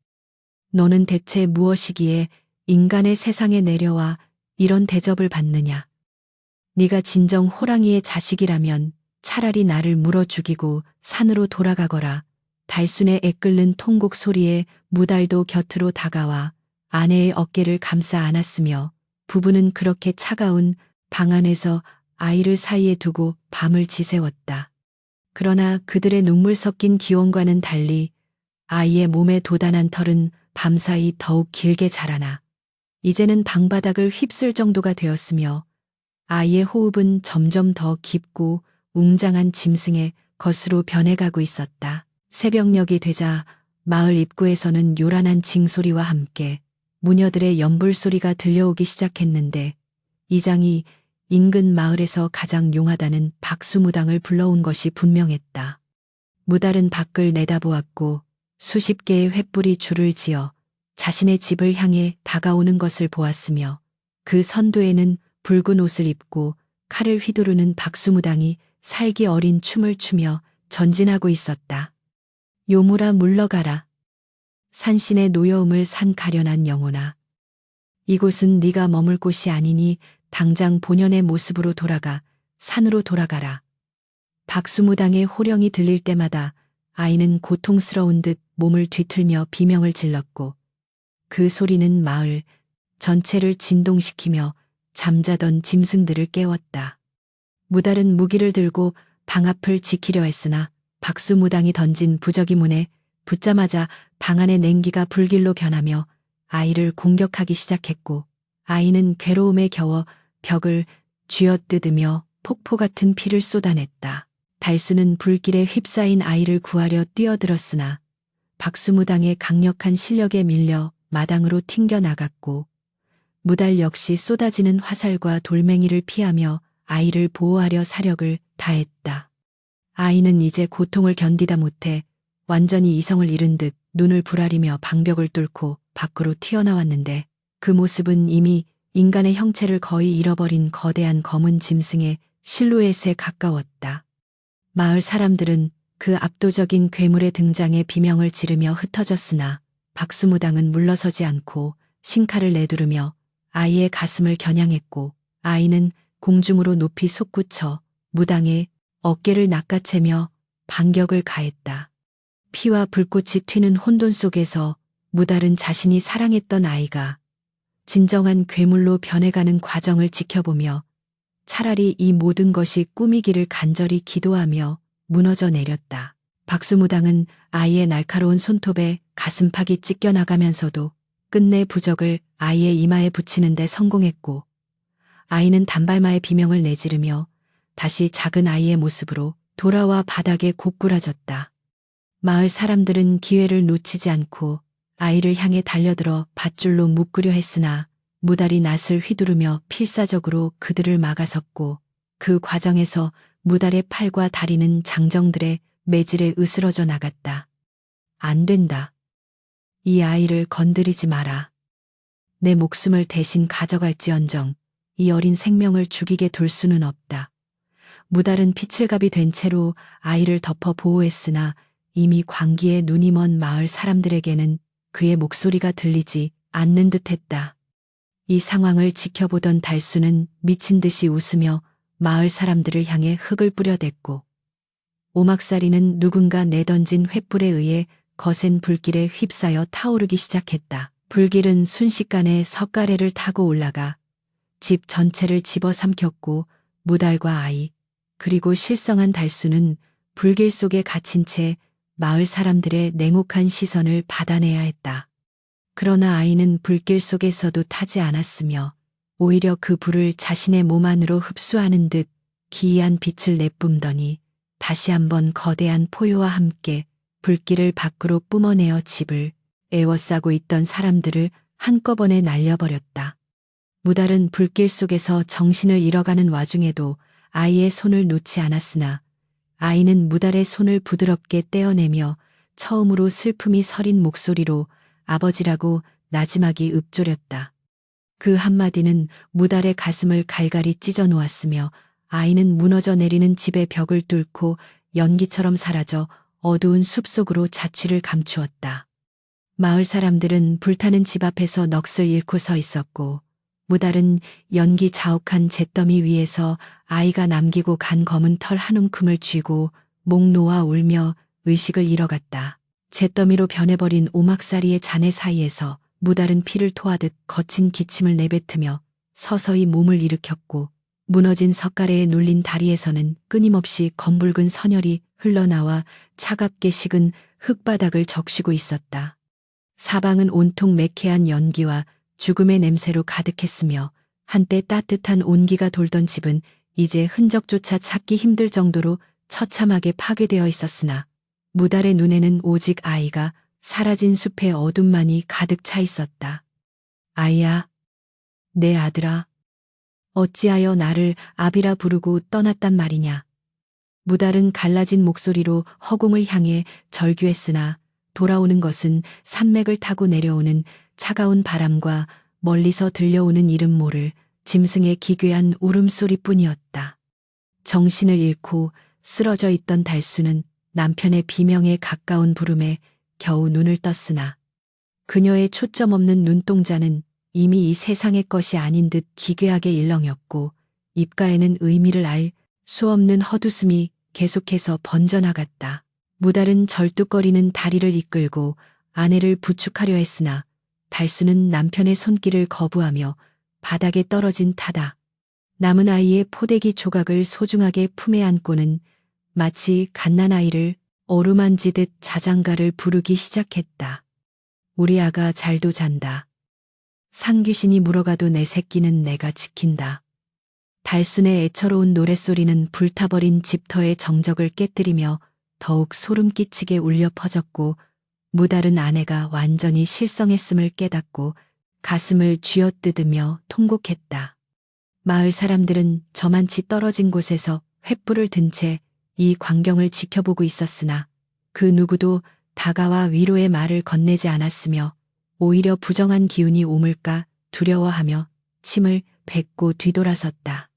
너는 대체 무엇이기에 인간의 세상에 내려와 이런 대접을 받느냐. 네가 진정 호랑이의 자식이라면 차라리 나를 물어 죽이고 산으로 돌아가거라. 달순의 애끓는 통곡 소리에 무달도 곁으로 다가와 아내의 어깨를 감싸 안았으며 부부는 그렇게 차가운 방 안에서 아이를 사이에 두고 밤을 지새웠다. 그러나 그들의 눈물 섞인 기원과는 달리 아이의 몸에 돋아난 털은 밤사이 더욱 길게 자라나 이제는 방바닥을 휩쓸 정도가 되었으며 아이의 호흡은 점점 더 깊고 웅장한 짐승의 것으로 변해가고 있었다. 새벽녘이 되자 마을 입구에서는 요란한 징소리와 함께 무녀들의 연불소리가 들려오기 시작했는데 이장이 인근 마을에서 가장 용하다는 박수무당을 불러온 것이 분명했다. 무달은 밖을 내다보았고 수십 개의 횃불이 줄을 지어 자신의 집을 향해 다가오는 것을 보았으며 그 선두에는 붉은 옷을 입고 칼을 휘두르는 박수무당이 살기 어린 춤을 추며 전진하고 있었다. 요물아 물러가라. 산신의 노여움을 산 가련한 영혼아. 이곳은 네가 머물 곳이 아니니 당장 본연의 모습으로 돌아가 산으로 돌아가라. 박수무당의 호령이 들릴 때마다 아이는 고통스러운 듯 몸을 뒤틀며 비명을 질렀고 그 소리는 마을 전체를 진동시키며 잠자던 짐승들을 깨웠다. 무달은 무기를 들고 방 앞을 지키려 했으나 박수무당이 던진 부적이 문에 붙자마자 방 안의 냉기가 불길로 변하며 아이를 공격하기 시작했고 아이는 괴로움에 겨워 벽을 쥐어뜯으며 폭포 같은 피를 쏟아냈다. 달수는 불길에 휩싸인 아이를 구하려 뛰어들었으나 박수무당의 강력한 실력에 밀려 마당으로 튕겨 나갔고 무달 역시 쏟아지는 화살과 돌멩이를 피하며 아이를 보호하려 사력을 다했다. 아이는 이제 고통을 견디다 못해 완전히 이성을 잃은 듯 눈을 부라리며 방벽을 뚫고 밖으로 튀어나왔는데 그 모습은 이미 인간의 형체를 거의 잃어버린 거대한 검은 짐승의 실루엣에 가까웠다. 마을 사람들은 그 압도적인 괴물의 등장에 비명을 지르며 흩어졌으나 박수무당은 물러서지 않고 신칼을 내두르며 아이의 가슴을 겨냥했고 아이는 공중으로 높이 솟구쳐 무당의 어깨를 낚아채며 반격을 가했다. 피와 불꽃이 튀는 혼돈 속에서 무달은 자신이 사랑했던 아이가 진정한 괴물로 변해가는 과정을 지켜보며 차라리 이 모든 것이 꿈이기를 간절히 기도하며 무너져 내렸다. 박수무당은 아이의 날카로운 손톱에 가슴팍이 찢겨나가면서도 끝내 부적을 아이의 이마에 붙이는 데 성공했고 아이는 단발마의 비명을 내지르며 다시 작은 아이의 모습으로 돌아와 바닥에 고꾸라졌다. 마을 사람들은 기회를 놓치지 않고 아이를 향해 달려들어 밧줄로 묶으려 했으나 무달이 낫을 휘두르며 필사적으로 그들을 막아섰고 그 과정에서 무달의 팔과 다리는 장정들의 매질에 으스러져 나갔다. 안 된다. 이 아이를 건드리지 마라. 내 목숨을 대신 가져갈지언정 이 어린 생명을 죽이게 둘 수는 없다. 무달은 피칠갑이 된 채로 아이를 덮어 보호했으나 이미 광기에 눈이 먼 마을 사람들에게는 그의 목소리가 들리지 않는 듯했다. 이 상황을 지켜보던 달수는 미친 듯이 웃으며 마을 사람들을 향해 흙을 뿌려댔고 오막살이는 누군가 내던진 횃불에 의해 거센 불길에 휩싸여 타오르기 시작했다. 불길은 순식간에 석가래를 타고 올라가 집 전체를 집어삼켰고 무달과 아이 그리고 실성한 달수는 불길 속에 갇힌 채 마을 사람들의 냉혹한 시선을 받아내야 했다. 그러나 아이는 불길 속에서도 타지 않았으며 오히려 그 불을 자신의 몸 안으로 흡수하는 듯 기이한 빛을 내뿜더니 다시 한번 거대한 포효와 함께 불길을 밖으로 뿜어내어 집을 에워싸고 있던 사람들을 한꺼번에 날려버렸다. 무달은 불길 속에서 정신을 잃어가는 와중에도 아이의 손을 놓지 않았으나 아이는 무달의 손을 부드럽게 떼어내며 처음으로 슬픔이 서린 목소리로 아버지라고 나지막이 읊조렸다. 그 한마디는 무달의 가슴을 갈갈이 찢어 놓았으며 아이는 무너져 내리는 집의 벽을 뚫고 연기처럼 사라져 어두운 숲속으로 자취를 감추었다. 마을 사람들은 불타는 집 앞에서 넋을 잃고 서 있었고 무달은 연기 자욱한 잿더미 위에서 아이가 남기고 간 검은 털 한 움큼을 쥐고 목 놓아 울며 의식을 잃어갔다. 잿더미로 변해버린 오막살이의 잔해 사이에서 무달은 피를 토하듯 거친 기침을 내뱉으며 서서히 몸을 일으켰고 무너진 석가래에 눌린 다리에서는 끊임없이 검붉은 선혈이 흘러나와 차갑게 식은 흙바닥을 적시고 있었다. 사방은 온통 매캐한 연기와 죽음의 냄새로 가득했으며 한때 따뜻한 온기가 돌던 집은 이제 흔적조차 찾기 힘들 정도로 처참하게 파괴되어 있었으나 무달의 눈에는 오직 아이가 사라진 숲의 어둠만이 가득 차 있었다. 아이야, 내 아들아, 어찌하여 나를 아비라 부르고 떠났단 말이냐. 무달은 갈라진 목소리로 허공을 향해 절규했으나 돌아오는 것은 산맥을 타고 내려오는 차가운 바람과 멀리서 들려오는 이름 모를 짐승의 기괴한 울음소리뿐이었다. 정신을 잃고 쓰러져 있던 달수는 남편의 비명에 가까운 부름에 겨우 눈을 떴으나 그녀의 초점 없는 눈동자는 이미 이 세상의 것이 아닌 듯 기괴하게 일렁였고 입가에는 의미를 알 수 없는 헛웃음이 계속해서 번져나갔다. 무달은 절뚝거리는 다리를 이끌고 아내를 부축하려 했으나 달수는 남편의 손길을 거부하며 바닥에 떨어진 타다. 남은 아이의 포대기 조각을 소중하게 품에 안고는 마치 갓난아이를 어루만지듯 자장가를 부르기 시작했다. 우리 아가 잘도 잔다. 산귀신이 물어가도 내 새끼는 내가 지킨다. 달순의 애처로운 노랫소리는 불타버린 집터의 정적을 깨뜨리며 더욱 소름 끼치게 울려 퍼졌고 무달은 아내가 완전히 실성했음을 깨닫고 가슴을 쥐어뜯으며 통곡했다. 마을 사람들은 저만치 떨어진 곳에서 횃불을 든 채 이 광경을 지켜보고 있었으나 그 누구도 다가와 위로의 말을 건네지 않았으며 오히려 부정한 기운이 오물까 두려워하며 침을 뱉고 뒤돌아섰다.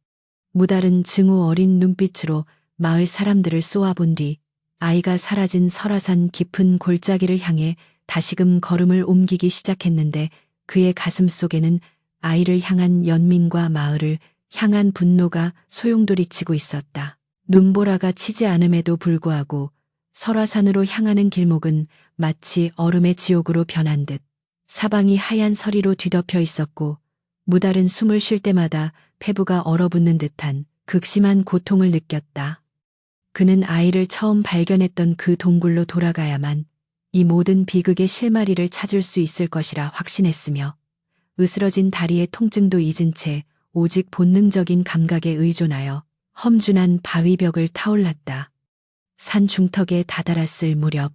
무달은 증오 어린 눈빛으로 마을 사람들을 쏘아본 뒤 아이가 사라진 설화산 깊은 골짜기를 향해 다시금 걸음을 옮기기 시작했는데 그의 가슴 속에는 아이를 향한 연민과 마을을 향한 분노가 소용돌이치고 있었다. 눈보라가 치지 않음에도 불구하고 설화산으로 향하는 길목은 마치 얼음의 지옥으로 변한 듯 사방이 하얀 서리로 뒤덮여 있었고 무달은 숨을 쉴 때마다 폐부가 얼어붙는 듯한 극심한 고통을 느꼈다. 그는 아이를 처음 발견했던 그 동굴로 돌아가야만 이 모든 비극의 실마리를 찾을 수 있을 것이라 확신했으며 으스러진 다리의 통증도 잊은 채 오직 본능적인 감각에 의존하여 험준한 바위벽을 타올랐다. 산 중턱에 다다랐을 무렵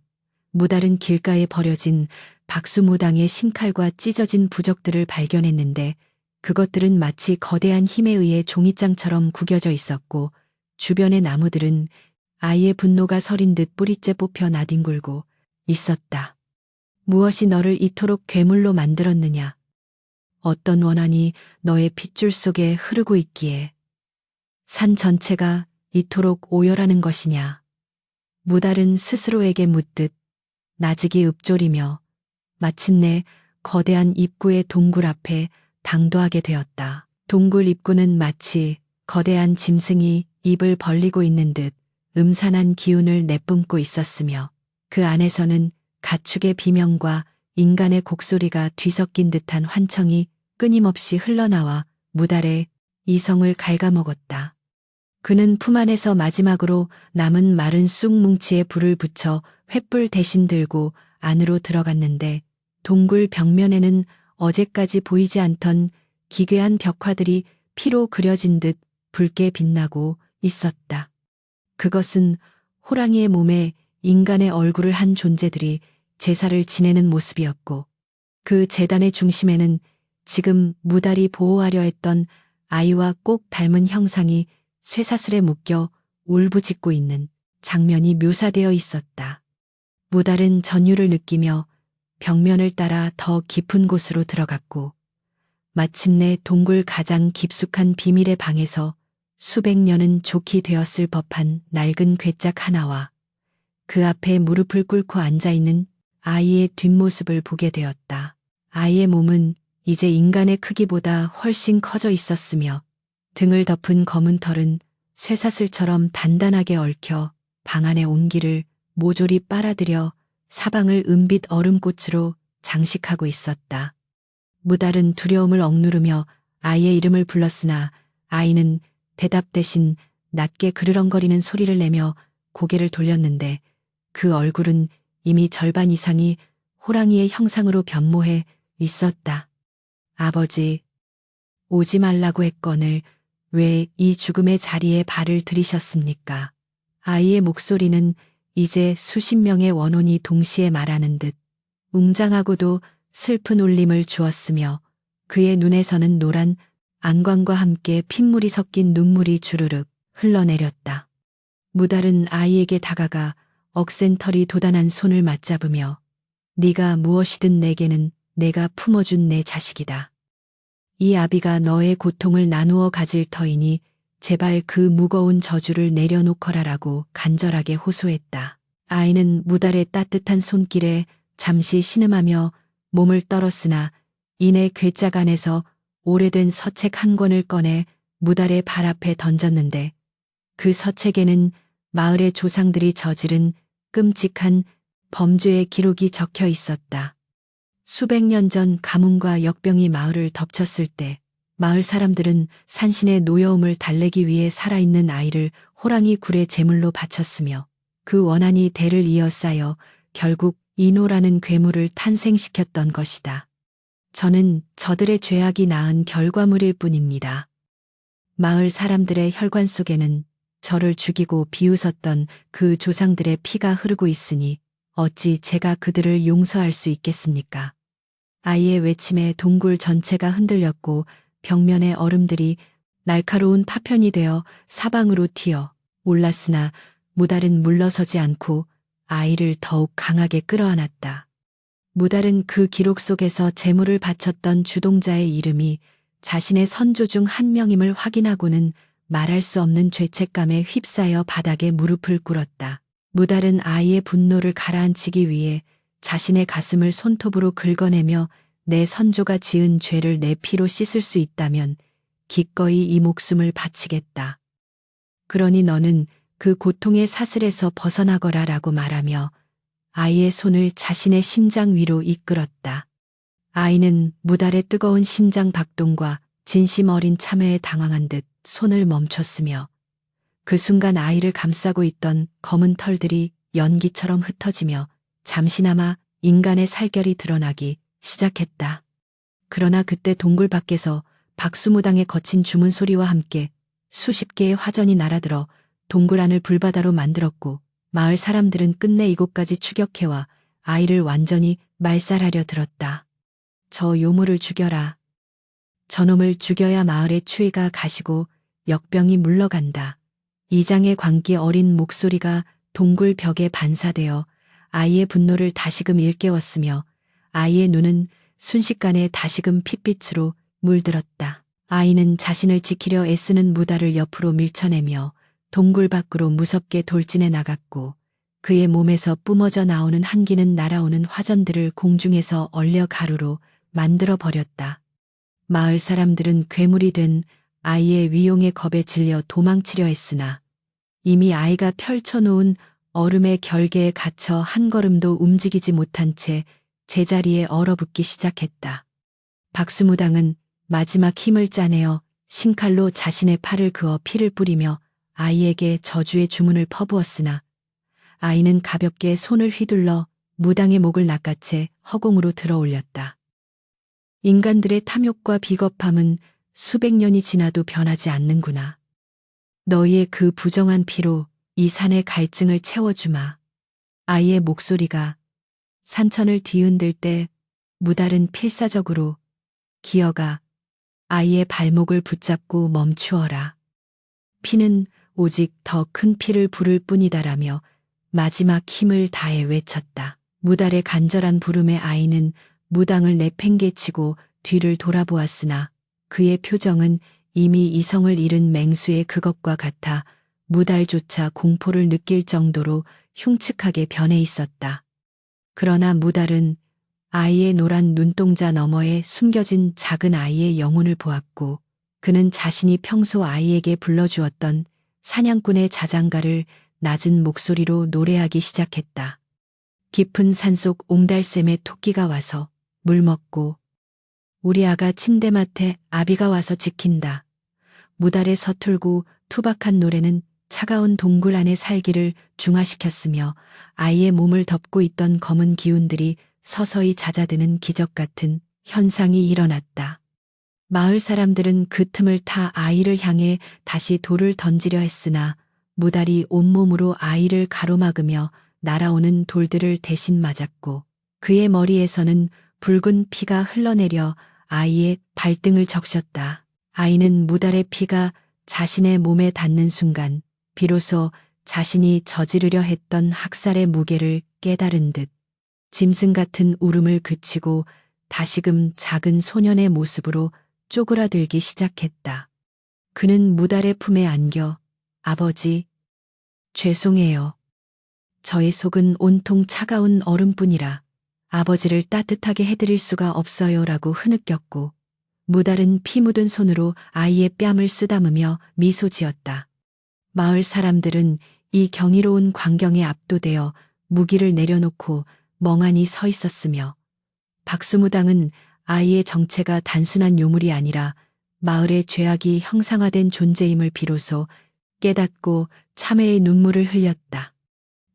무달은 길가에 버려진 박수무당의 신칼과 찢어진 부적들을 발견했는데 그것들은 마치 거대한 힘에 의해 종이장처럼 구겨져 있었고 주변의 나무들은 아이의 분노가 서린 듯 뿌리째 뽑혀 나뒹굴고 있었다. 무엇이 너를 이토록 괴물로 만들었느냐? 어떤 원한이 너의 핏줄 속에 흐르고 있기에 산 전체가 이토록 오열하는 것이냐? 무달은 스스로에게 묻듯 나직이 읊조리며 마침내 거대한 입구의 동굴 앞에 당도하게 되었다. 동굴 입구는 마치 거대한 짐승이 입을 벌리고 있는 듯 음산한 기운을 내뿜고 있었으며 그 안에서는 가축의 비명과 인간의 곡소리가 뒤섞인 듯한 환청이 끊임없이 흘러나와 무달의 이성을 갉아먹었다. 그는 품 안에서 마지막으로 남은 마른 쑥뭉치에 불을 붙여 횃불 대신 들고 안으로 들어갔는데 동굴 벽면에는 어제까지 보이지 않던 기괴한 벽화들이 피로 그려진 듯 붉게 빛나고 있었다. 그것은 호랑이의 몸에 인간의 얼굴을 한 존재들이 제사를 지내는 모습이었고 그 제단의 중심에는 지금 무달이 보호하려 했던 아이와 꼭 닮은 형상이 쇠사슬에 묶여 울부짖고 있는 장면이 묘사되어 있었다. 무달은 전율을 느끼며 벽면을 따라 더 깊은 곳으로 들어갔고 마침내 동굴 가장 깊숙한 비밀의 방에서 수백 년은 좋게 되었을 법한 낡은 괴짝 하나와 그 앞에 무릎을 꿇고 앉아있는 아이의 뒷모습을 보게 되었다. 아이의 몸은 이제 인간의 크기보다 훨씬 커져 있었으며 등을 덮은 검은 털은 쇠사슬처럼 단단하게 얽혀 방 안의 온기를 모조리 빨아들여 사방을 은빛 얼음꽃으로 장식하고 있었다. 무달은 두려움을 억누르며 아이의 이름을 불렀으나 아이는 대답 대신 낮게 그르렁거리는 소리를 내며 고개를 돌렸는데 그 얼굴은 이미 절반 이상이 호랑이의 형상으로 변모해 있었다. 아버지, 오지 말라고 했거늘 왜 이 죽음의 자리에 발을 들이셨습니까? 아이의 목소리는 이제 수십 명의 원혼이 동시에 말하는 듯 웅장하고도 슬픈 울림을 주었으며 그의 눈에서는 노란 안광과 함께 핏물이 섞인 눈물이 주르륵 흘러내렸다. 무달은 아이에게 다가가 억센 털이 돋아난 손을 맞잡으며 네가 무엇이든 내게는 내가 품어준 내 자식이다. 이 아비가 너의 고통을 나누어 가질 터이니 제발 그 무거운 저주를 내려놓거라라고 간절하게 호소했다. 아이는 무달의 따뜻한 손길에 잠시 신음하며 몸을 떨었으나 이내 괴짝 안에서 오래된 서책 한 권을 꺼내 무달의 발 앞에 던졌는데 그 서책에는 마을의 조상들이 저지른 끔찍한 범죄의 기록이 적혀 있었다. 수백 년 전 가뭄과 역병이 마을을 덮쳤을 때 마을 사람들은 산신의 노여움을 달래기 위해 살아있는 아이를 호랑이 굴의 제물로 바쳤으며 그 원한이 대를 이어 쌓여 결국 인호라는 괴물을 탄생시켰던 것이다. 저는 저들의 죄악이 낳은 결과물일 뿐입니다. 마을 사람들의 혈관 속에는 저를 죽이고 비웃었던 그 조상들의 피가 흐르고 있으니 어찌 제가 그들을 용서할 수 있겠습니까? 아이의 외침에 동굴 전체가 흔들렸고 벽면의 얼음들이 날카로운 파편이 되어 사방으로 튀어 올랐으나 무달은 물러서지 않고 아이를 더욱 강하게 끌어안았다. 무달은 그 기록 속에서 제물을 바쳤던 주동자의 이름이 자신의 선조 중 한 명임을 확인하고는 말할 수 없는 죄책감에 휩싸여 바닥에 무릎을 꿇었다. 무달은 아이의 분노를 가라앉히기 위해 자신의 가슴을 손톱으로 긁어내며 내 선조가 지은 죄를 내 피로 씻을 수 있다면 기꺼이 이 목숨을 바치겠다. 그러니 너는 그 고통의 사슬에서 벗어나거라 라고 말하며 아이의 손을 자신의 심장 위로 이끌었다. 아이는 무달의 뜨거운 심장 박동과 진심 어린 참회에 당황한 듯 손을 멈췄으며 그 순간 아이를 감싸고 있던 검은 털들이 연기처럼 흩어지며 잠시나마 인간의 살결이 드러나기 시작했다. 그러나 그때 동굴 밖에서 박수무당의 거친 주문 소리와 함께 수십 개의 화전이 날아들어 동굴 안을 불바다로 만들었고 마을 사람들은 끝내 이곳까지 추격해와 아이를 완전히 말살하려 들었다. 저 요물을 죽여라. 저놈을 죽여야 마을의 추위가 가시고 역병이 물러간다. 이장의 광기 어린 목소리가 동굴 벽에 반사되어 아이의 분노를 다시금 일깨웠으며 아이의 눈은 순식간에 다시금 핏빛으로 물들었다. 아이는 자신을 지키려 애쓰는 무달을 옆으로 밀쳐내며 동굴 밖으로 무섭게 돌진해 나갔고 그의 몸에서 뿜어져 나오는 한기는 날아오는 화전들을 공중에서 얼려 가루로 만들어 버렸다. 마을 사람들은 괴물이 된 아이의 위용의 겁에 질려 도망치려 했으나 이미 아이가 펼쳐놓은 얼음의 결계에 갇혀 한 걸음도 움직이지 못한 채 제자리에 얼어붙기 시작했다. 박수무당은 마지막 힘을 짜내어 신칼로 자신의 팔을 그어 피를 뿌리며 아이에게 저주의 주문을 퍼부었으나 아이는 가볍게 손을 휘둘러 무당의 목을 낚아채 허공으로 들어올렸다. 인간들의 탐욕과 비겁함은 수백 년이 지나도 변하지 않는구나. 너희의 그 부정한 피로 이 산의 갈증을 채워주마. 아이의 목소리가 산천을 뒤흔들 때 무달은 필사적으로 기어가 아이의 발목을 붙잡고 멈추어라. 피는 오직 더 큰 피를 부를 뿐이다라며 마지막 힘을 다해 외쳤다. 무달의 간절한 부름에 아이는 무당을 내팽개치고 뒤를 돌아보았으나 그의 표정은 이미 이성을 잃은 맹수의 그것과 같아 무달조차 공포를 느낄 정도로 흉측하게 변해 있었다. 그러나 무달은 아이의 노란 눈동자 너머에 숨겨진 작은 아이의 영혼을 보았고 그는 자신이 평소 아이에게 불러주었던 사냥꾼의 자장가를 낮은 목소리로 노래하기 시작했다. 깊은 산속 옹달샘에 토끼가 와서 물 먹고 우리 아가 침대맡에 아비가 와서 지킨다. 무달의 서툴고 투박한 노래는 차가운 동굴 안의 살기를 중화시켰으며 아이의 몸을 덮고 있던 검은 기운들이 서서히 잦아드는 기적 같은 현상이 일어났다. 마을 사람들은 그 틈을 타 아이를 향해 다시 돌을 던지려 했으나 무달이 온몸으로 아이를 가로막으며 날아오는 돌들을 대신 맞았고 그의 머리에서는 붉은 피가 흘러내려 아이의 발등을 적셨다. 아이는 무달의 피가 자신의 몸에 닿는 순간 비로소 자신이 저지르려 했던 학살의 무게를 깨달은 듯 짐승 같은 울음을 그치고 다시금 작은 소년의 모습으로 쪼그라들기 시작했다. 그는 무달의 품에 안겨 아버지, 죄송해요. 저의 속은 온통 차가운 얼음뿐이라 아버지를 따뜻하게 해드릴 수가 없어요 라고 흐느꼈고 무달은 피 묻은 손으로 아이의 뺨을 쓰다무며 미소 지었다. 마을 사람들은 이 경이로운 광경에 압도되어 무기를 내려놓고 멍하니 서 있었으며 박수무당은 아이의 정체가 단순한 요물이 아니라 마을의 죄악이 형상화된 존재임을 비로소 깨닫고 참회의 눈물을 흘렸다.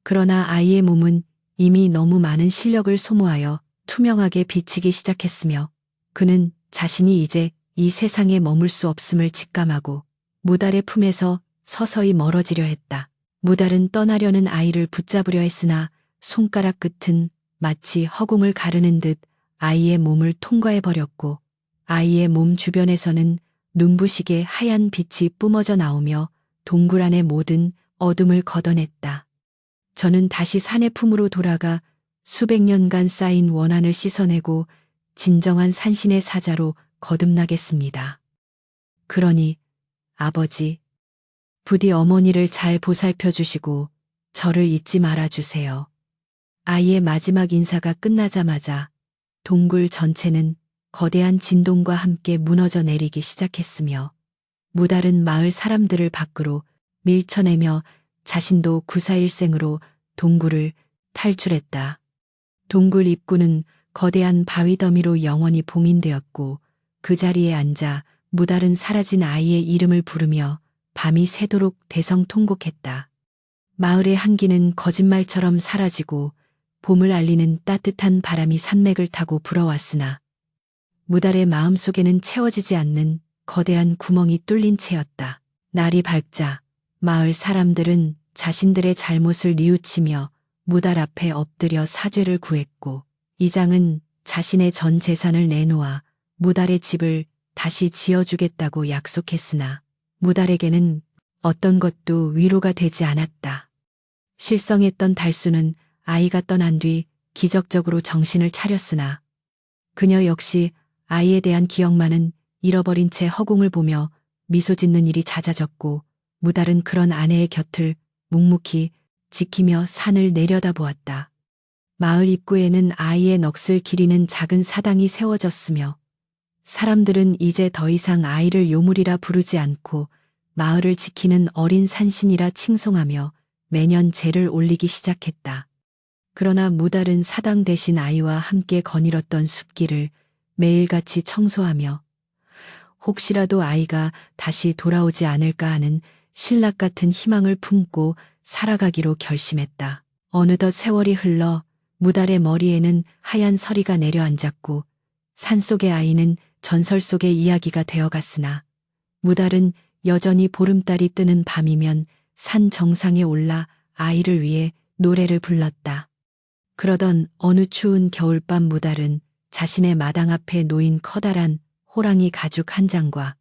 그러나 아이의 몸은 이미 너무 많은 실력을 소모하여 투명하게 비치기 시작했으며 그는 자신이 이제 이 세상에 머물 수 없음을 직감하고 무달의 품에서 서서히 멀어지려 했다. 무달은 떠나려는 아이를 붙잡으려 했으나 손가락 끝은 마치 허공을 가르는 듯 아이의 몸을 통과해버렸고 아이의 몸 주변에서는 눈부시게 하얀 빛이 뿜어져 나오며 동굴 안의 모든 어둠을 걷어냈다. 저는 다시 산의 품으로 돌아가 수백 년간 쌓인 원한을 씻어내고 진정한 산신의 사자로 거듭나겠습니다. 그러니 아버지, 부디 어머니를 잘 보살펴 주시고 저를 잊지 말아 주세요. 아이의 마지막 인사가 끝나자마자 동굴 전체는 거대한 진동과 함께 무너져 내리기 시작했으며 무달은 마을 사람들을 밖으로 밀쳐내며 자신도 구사일생으로 동굴을 탈출했다. 동굴 입구는 거대한 바위 더미로 영원히 봉인되었고 그 자리에 앉아 무달은 사라진 아이의 이름을 부르며 밤이 새도록 대성통곡했다. 마을의 한기는 거짓말처럼 사라지고 봄을 알리는 따뜻한 바람이 산맥을 타고 불어왔으나 무달의 마음속에는 채워지지 않는 거대한 구멍이 뚫린 채였다. 날이 밝자 마을 사람들은 자신들의 잘못을 뉘우치며 무달 앞에 엎드려 사죄를 구했고 이장은 자신의 전 재산을 내놓아 무달의 집을 다시 지어주겠다고 약속했으나 무달에게는 어떤 것도 위로가 되지 않았다. 실성했던 달수는 아이가 떠난 뒤 기적적으로 정신을 차렸으나 그녀 역시 아이에 대한 기억만은 잃어버린 채 허공을 보며 미소 짓는 일이 잦아졌고 무달은 그런 아내의 곁을 묵묵히 지키며 산을 내려다보았다. 마을 입구에는 아이의 넋을 기리는 작은 사당이 세워졌으며 사람들은 이제 더 이상 아이를 요물이라 부르지 않고 마을을 지키는 어린 산신이라 칭송하며 매년 제를 올리기 시작했다. 그러나 무달은 사당 대신 아이와 함께 거닐었던 숲길을 매일같이 청소하며 혹시라도 아이가 다시 돌아오지 않을까 하는 신락 같은 희망을 품고 살아가기로 결심했다. 어느덧 세월이 흘러 무달의 머리에는 하얀 서리가 내려앉았고 산속의 아이는 전설 속의 이야기가 되어갔으나 무달은 여전히 보름달이 뜨는 밤이면 산 정상에 올라 아이를 위해 노래를 불렀다. 그러던 어느 추운 겨울밤 무달은 자신의 마당 앞에 놓인 커다란 호랑이 가죽 한 장과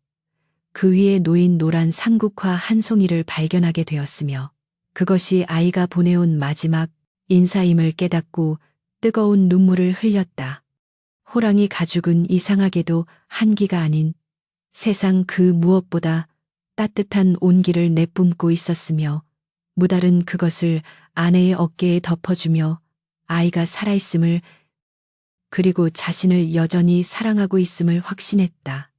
그 위에 놓인 노란 삼국화 한 송이를 발견하게 되었으며 그것이 아이가 보내온 마지막 인사임을 깨닫고 뜨거운 눈물을 흘렸다. 호랑이 가죽은 이상하게도 한기가 아닌 세상 그 무엇보다 따뜻한 온기를 내뿜고 있었으며 무달은 그것을 아내의 어깨에 덮어주며 아이가 살아있음을 그리고 자신을 여전히 사랑하고 있음을 확신했다.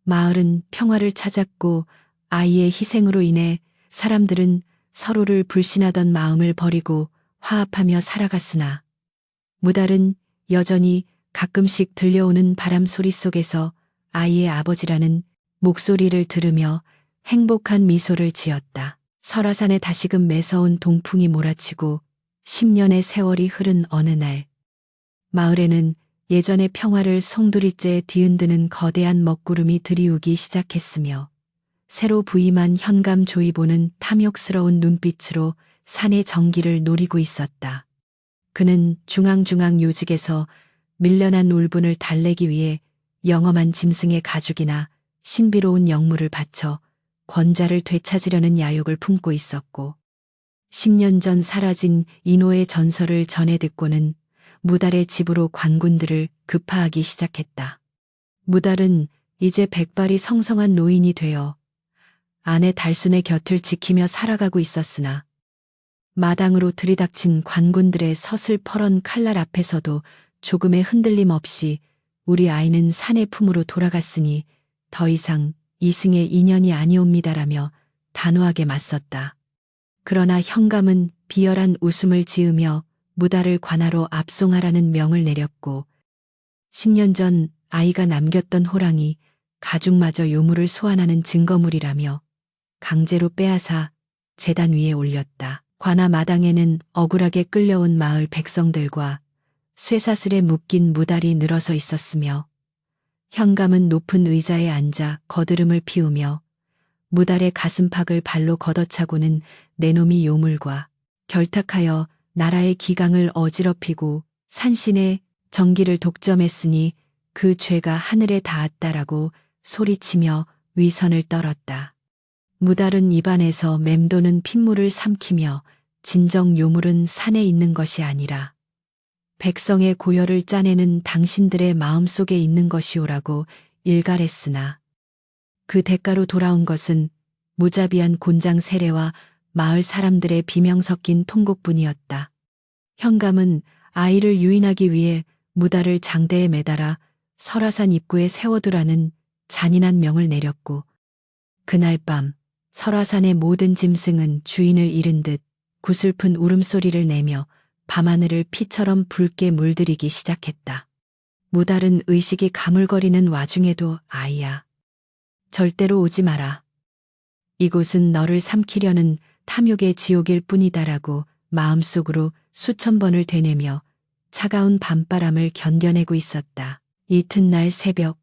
마을은 평화를 찾았고 아이의 희생으로 인해 사람들은 서로를 불신하던 마음을 버리고 화합하며 살아갔으나 무달은 여전히 가끔씩 들려오는 바람 소리 속에서 아이의 아버지라는 목소리를 들으며 행복한 미소를 지었다. 설화산에 다시금 매서운 동풍이 몰아치고 10년의 세월이 흐른 어느 날 마을에는 예전의 평화를 송두리째 뒤흔드는 거대한 먹구름이 들이우기 시작했으며 새로 부임한 현감 조이보는 탐욕스러운 눈빛으로 산의 정기를 노리고 있었다. 그는 중앙중앙 요직에서 밀려난 울분을 달래기 위해 영험한 짐승의 가죽이나 신비로운 영물을 바쳐 권자를 되찾으려는 야욕을 품고 있었고 10년 전 사라진 인호의 전설을 전해 듣고는 무달의 집으로 관군들을 급파하기 시작했다. 무달은 이제 백발이 성성한 노인이 되어 아내 달순의 곁을 지키며 살아가고 있었으나 마당으로 들이닥친 관군들의 서슬퍼런 칼날 앞에서도 조금의 흔들림 없이 우리 아이는 사내 품으로 돌아갔으니 더 이상 이승의 인연이 아니옵니다라며 단호하게 맞섰다. 그러나 현감은 비열한 웃음을 지으며 무달을 관하로 압송하라는 명을 내렸고 10년 전 아이가 남겼던 호랑이 가죽마저 요물을 소환하는 증거물이라며 강제로 빼앗아 제단 위에 올렸다. 관아 마당에는 억울하게 끌려온 마을 백성들과 쇠사슬에 묶인 무달이 늘어서 있었으며 현감은 높은 의자에 앉아 거드름을 피우며 무달의 가슴팍을 발로 걷어차고는 내놈이 요물과 결탁하여 나라의 기강을 어지럽히고 산신의 정기를 독점했으니 그 죄가 하늘에 닿았다라고 소리치며 위선을 떨었다. 무달은 입안에서 맴도는 핏물을 삼키며 진정 요물은 산에 있는 것이 아니라 백성의 고열을 짜내는 당신들의 마음속에 있는 것이오라고 일갈했으나 그 대가로 돌아온 것은 무자비한 곤장 세례와 마을 사람들의 비명 섞인 통곡뿐이었다. 현감은 아이를 유인하기 위해 무달을 장대에 매달아 설화산 입구에 세워두라는 잔인한 명을 내렸고 그날 밤 설화산의 모든 짐승은 주인을 잃은 듯 구슬픈 울음소리를 내며 밤하늘을 피처럼 붉게 물들이기 시작했다. 무달은 의식이 가물거리는 와중에도 아이야. 절대로 오지 마라. 이곳은 너를 삼키려는 탐욕의 지옥일 뿐이다라고 마음속으로 수천 번을 되뇌며 차가운 밤바람을 견뎌내고 있었다. 이튿날 새벽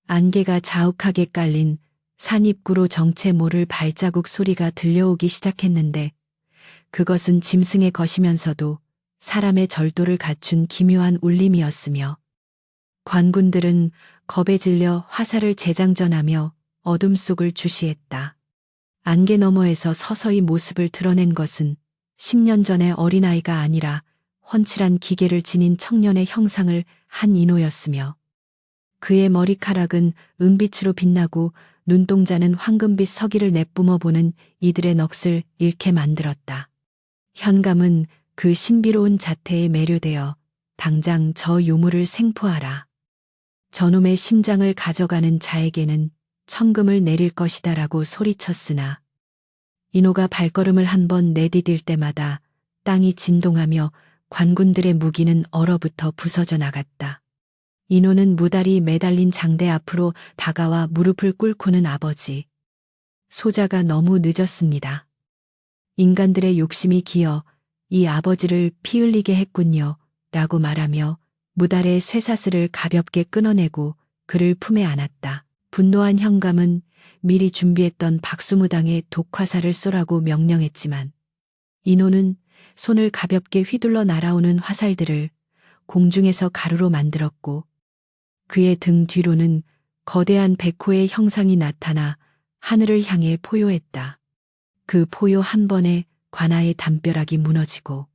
안개가 자욱하게 깔린 산 입구로 정체 모를 발자국 소리가 들려오기 시작했는데 그것은 짐승의 것이면서도 사람의 절도를 갖춘 기묘한 울림이었으며 관군들은 겁에 질려 화살을 재장전하며 어둠 속을 주시했다. 안개 너머에서 서서히 모습을 드러낸 것은 10년 전의 어린아이가 아니라 훤칠한 기계를 지닌 청년의 형상을 한 인호였으며 그의 머리카락은 은빛으로 빛나고 눈동자는 황금빛 서기를 내뿜어 보는 이들의 넋을 잃게 만들었다. 현감은 그 신비로운 자태에 매료되어 당장 저 요물을 생포하라. 저놈의 심장을 가져가는 자에게는 천금을 내릴 것이다라고 소리쳤으나 인호가 발걸음을 한번 내디딜 때마다 땅이 진동하며 관군들의 무기는 얼어붙어 부서져 나갔다. 인호는 무달이 매달린 장대 앞으로 다가와 무릎을 꿇고는 아버지. 소자가 너무 늦었습니다. 인간들의 욕심이 기어 이 아버지를 피 흘리게 했군요. 라고 말하며 무달의 쇠사슬을 가볍게 끊어내고 그를 품에 안았다. 분노한 현감은 미리 준비했던 박수무당에 독화살을 쏘라고 명령했지만 인호는 손을 가볍게 휘둘러 날아오는 화살들을 공중에서 가루로 만들었고 그의 등 뒤로는 거대한 백호의 형상이 나타나 하늘을 향해 포효했다. 그 포효 한 번에 관아의 담벼락이 무너지고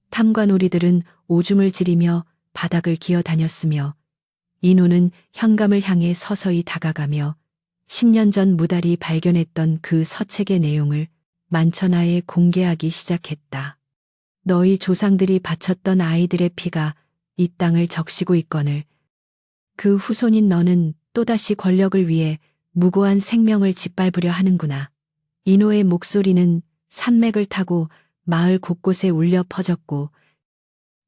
탐관오리들은 오줌을 지리며 바닥을 기어다녔으며 인호는 현감을 향해 서서히 다가가며 10년 전 무달이 발견했던 그 서책의 내용을 만천하에 공개하기 시작했다. 너희 조상들이 바쳤던 아이들의 피가 이 땅을 적시고 있거늘 그 후손인 너는 또다시 권력을 위해 무고한 생명을 짓밟으려 하는구나. 인호의 목소리는 산맥을 타고 마을 곳곳에 울려 퍼졌고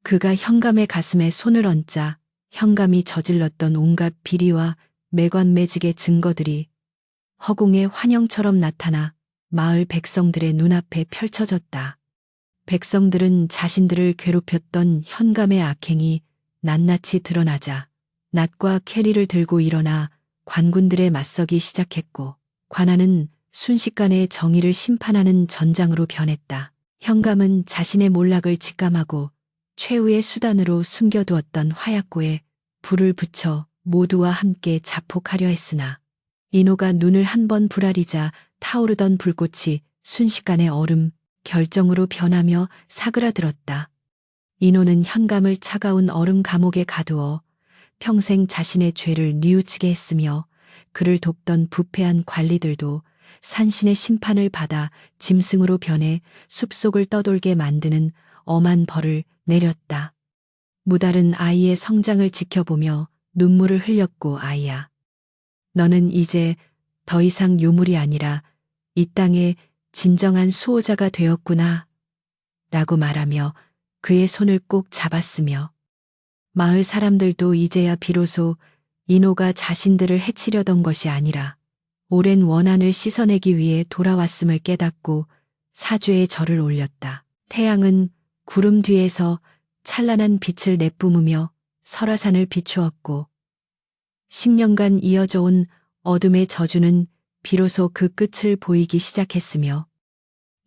그가 현감의 가슴에 손을 얹자 현감이 저질렀던 온갖 비리와 매관매직의 증거들이 허공의 환영처럼 나타나 마을 백성들의 눈앞에 펼쳐졌다. 백성들은 자신들을 괴롭혔던 현감의 악행이 낱낱이 드러나자 낫과 캐리를 들고 일어나 관군들에 맞서기 시작했고 관아는 순식간에 정의를 심판하는 전장으로 변했다. 현감은 자신의 몰락을 직감하고 최후의 수단으로 숨겨두었던 화약고에 불을 붙여 모두와 함께 자폭하려 했으나 인호가 눈을 한 번 부라리자 타오르던 불꽃이 순식간에 얼음, 결정으로 변하며 사그라들었다. 인호는 현감을 차가운 얼음 감옥에 가두어 평생 자신의 죄를 뉘우치게 했으며 그를 돕던 부패한 관리들도 산신의 심판을 받아 짐승으로 변해 숲속을 떠돌게 만드는 엄한 벌을 내렸다. 무달은 아이의 성장을 지켜보며 눈물을 흘렸고 아이야. 너는 이제 더 이상 요물이 아니라 이 땅의 진정한 수호자가 되었구나. 라고 말하며 그의 손을 꼭 잡았으며 마을 사람들도 이제야 비로소 인호가 자신들을 해치려던 것이 아니라 오랜 원한을 씻어내기 위해 돌아왔음을 깨닫고 사죄의 절을 올렸다. 태양은 구름 뒤에서 찬란한 빛을 내뿜으며 설화산을 비추었고 10년간 이어져 온 어둠의 저주는 비로소 그 끝을 보이기 시작했으며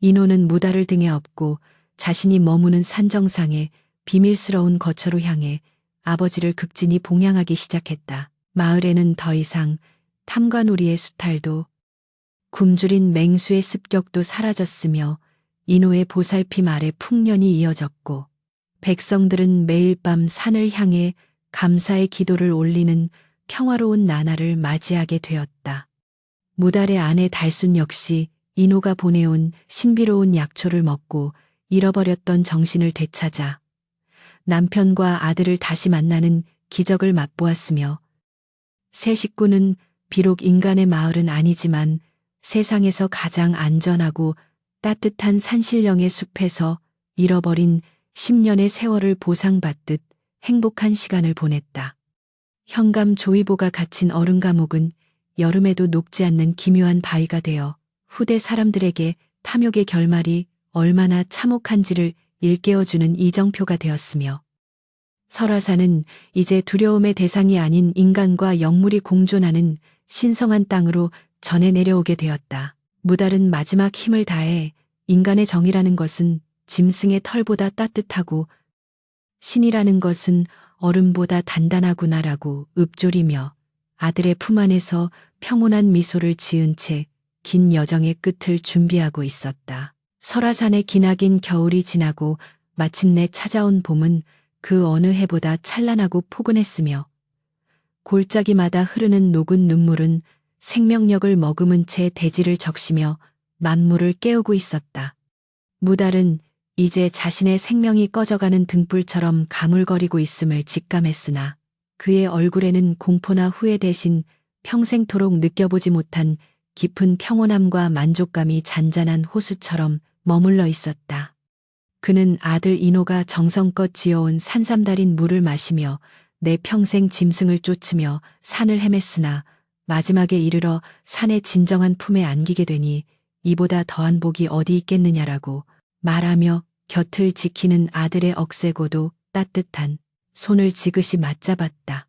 인호는 무달을 등에 업고 자신이 머무는 산 정상에 비밀스러운 거처로 향해 아버지를 극진히 봉양하기 시작했다. 마을에는 더 이상 탐관오리의 수탈도 굶주린 맹수의 습격도 사라졌으며 인호의 보살핌 아래 풍년이 이어졌고 백성들은 매일 밤 산을 향해 감사의 기도를 올리는 평화로운 나날을 맞이하게 되었다. 무달의 아내 달순 역시 인호가 보내온 신비로운 약초를 먹고 잃어버렸던 정신을 되찾아 남편과 아들을 다시 만나는 기적을 맛보았으며 새 식구는 비록 인간의 마을은 아니지만 세상에서 가장 안전하고 따뜻한 산신령의 숲에서 잃어버린 10년의 세월을 보상받듯 행복한 시간을 보냈다. 현감 조이보가 갇힌 얼음 감옥은 여름에도 녹지 않는 기묘한 바위가 되어 후대 사람들에게 탐욕의 결말이 얼마나 참혹한지를 일깨워주는 이정표가 되었으며 설화산은 이제 두려움의 대상이 아닌 인간과 영물이 공존하는 신성한 땅으로 전해 내려오게 되었다. 무달은 마지막 힘을 다해 인간의 정이라는 것은 짐승의 털보다 따뜻하고 신이라는 것은 얼음보다 단단하구나라고 읊조리며 아들의 품 안에서 평온한 미소를 지은 채 긴 여정의 끝을 준비하고 있었다. 설화산의 기나긴 겨울이 지나고 마침내 찾아온 봄은 그 어느 해보다 찬란하고 포근했으며 골짜기마다 흐르는 녹은 눈물은 생명력을 머금은 채 대지를 적시며 만물을 깨우고 있었다. 무달은 이제 자신의 생명이 꺼져가는 등불처럼 가물거리고 있음을 직감했으나 그의 얼굴에는 공포나 후회 대신 평생토록 느껴보지 못한 깊은 평온함과 만족감이 잔잔한 호수처럼 머물러 있었다. 그는 아들 인호가 정성껏 지어온 산삼달인 물을 마시며 내 평생 짐승을 쫓으며 산을 헤맸으나 마지막에 이르러 산의 진정한 품에 안기게 되니 이보다 더한 복이 어디 있겠느냐라고 말하며 곁을 지키는 아들의 억세고도 따뜻한 손을 지그시 맞잡았다.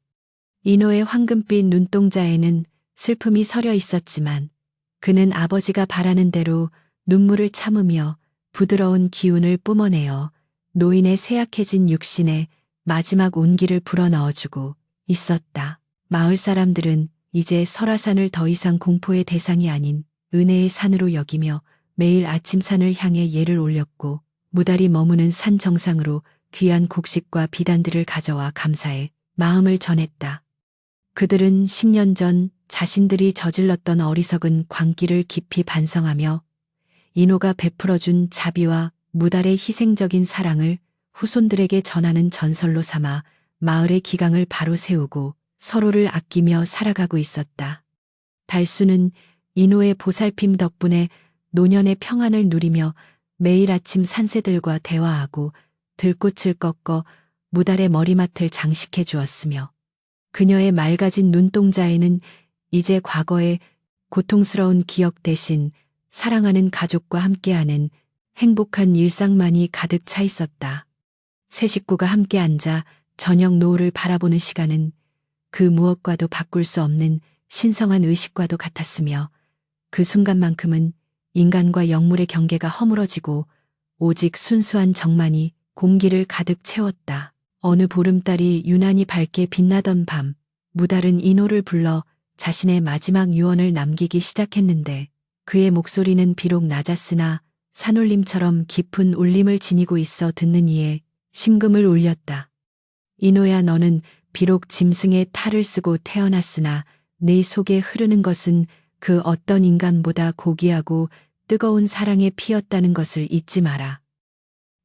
인호의 황금빛 눈동자에는 슬픔이 서려 있었지만 그는 아버지가 바라는 대로 눈물을 참으며 부드러운 기운을 뿜어내어 노인의 쇠약해진 육신에 마지막 온기를 불어넣어주고 있었다. 마을 사람들은 이제 설화산을 더 이상 공포의 대상이 아닌 은혜의 산으로 여기며 매일 아침 산을 향해 예를 올렸고 무달이 머무는 산 정상으로 귀한 곡식과 비단들을 가져와 감사의 마음을 전했다. 그들은 10년 전 자신들이 저질렀던 어리석은 광기를 깊이 반성하며 인호가 베풀어준 자비와 무달의 희생적인 사랑을 후손들에게 전하는 전설로 삼아 마을의 기강을 바로 세우고 서로를 아끼며 살아가고 있었다. 달수는 인호의 보살핌 덕분에 노년의 평안을 누리며 매일 아침 산새들과 대화하고 들꽃을 꺾어 무달의 머리맡을 장식해 주었으며 그녀의 맑아진 눈동자에는 이제 과거의 고통스러운 기억 대신 사랑하는 가족과 함께하는 행복한 일상만이 가득 차 있었다. 세 식구가 함께 앉아 저녁 노을을 바라보는 시간은 그 무엇과도 바꿀 수 없는 신성한 의식과도 같았으며 그 순간만큼은 인간과 영물의 경계가 허물어지고 오직 순수한 정만이 공기를 가득 채웠다. 어느 보름달이 유난히 밝게 빛나던 밤, 무달은 인호를 불러 자신의 마지막 유언을 남기기 시작했는데 그의 목소리는 비록 낮았으나 산울림처럼 깊은 울림을 지니고 있어 듣는 이에 심금을 울렸다. 인호야, 너는 비록 짐승의 탈을 쓰고 태어났으나 네 속에 흐르는 것은 그 어떤 인간보다 고귀하고 뜨거운 사랑의 피였다는 것을 잊지 마라.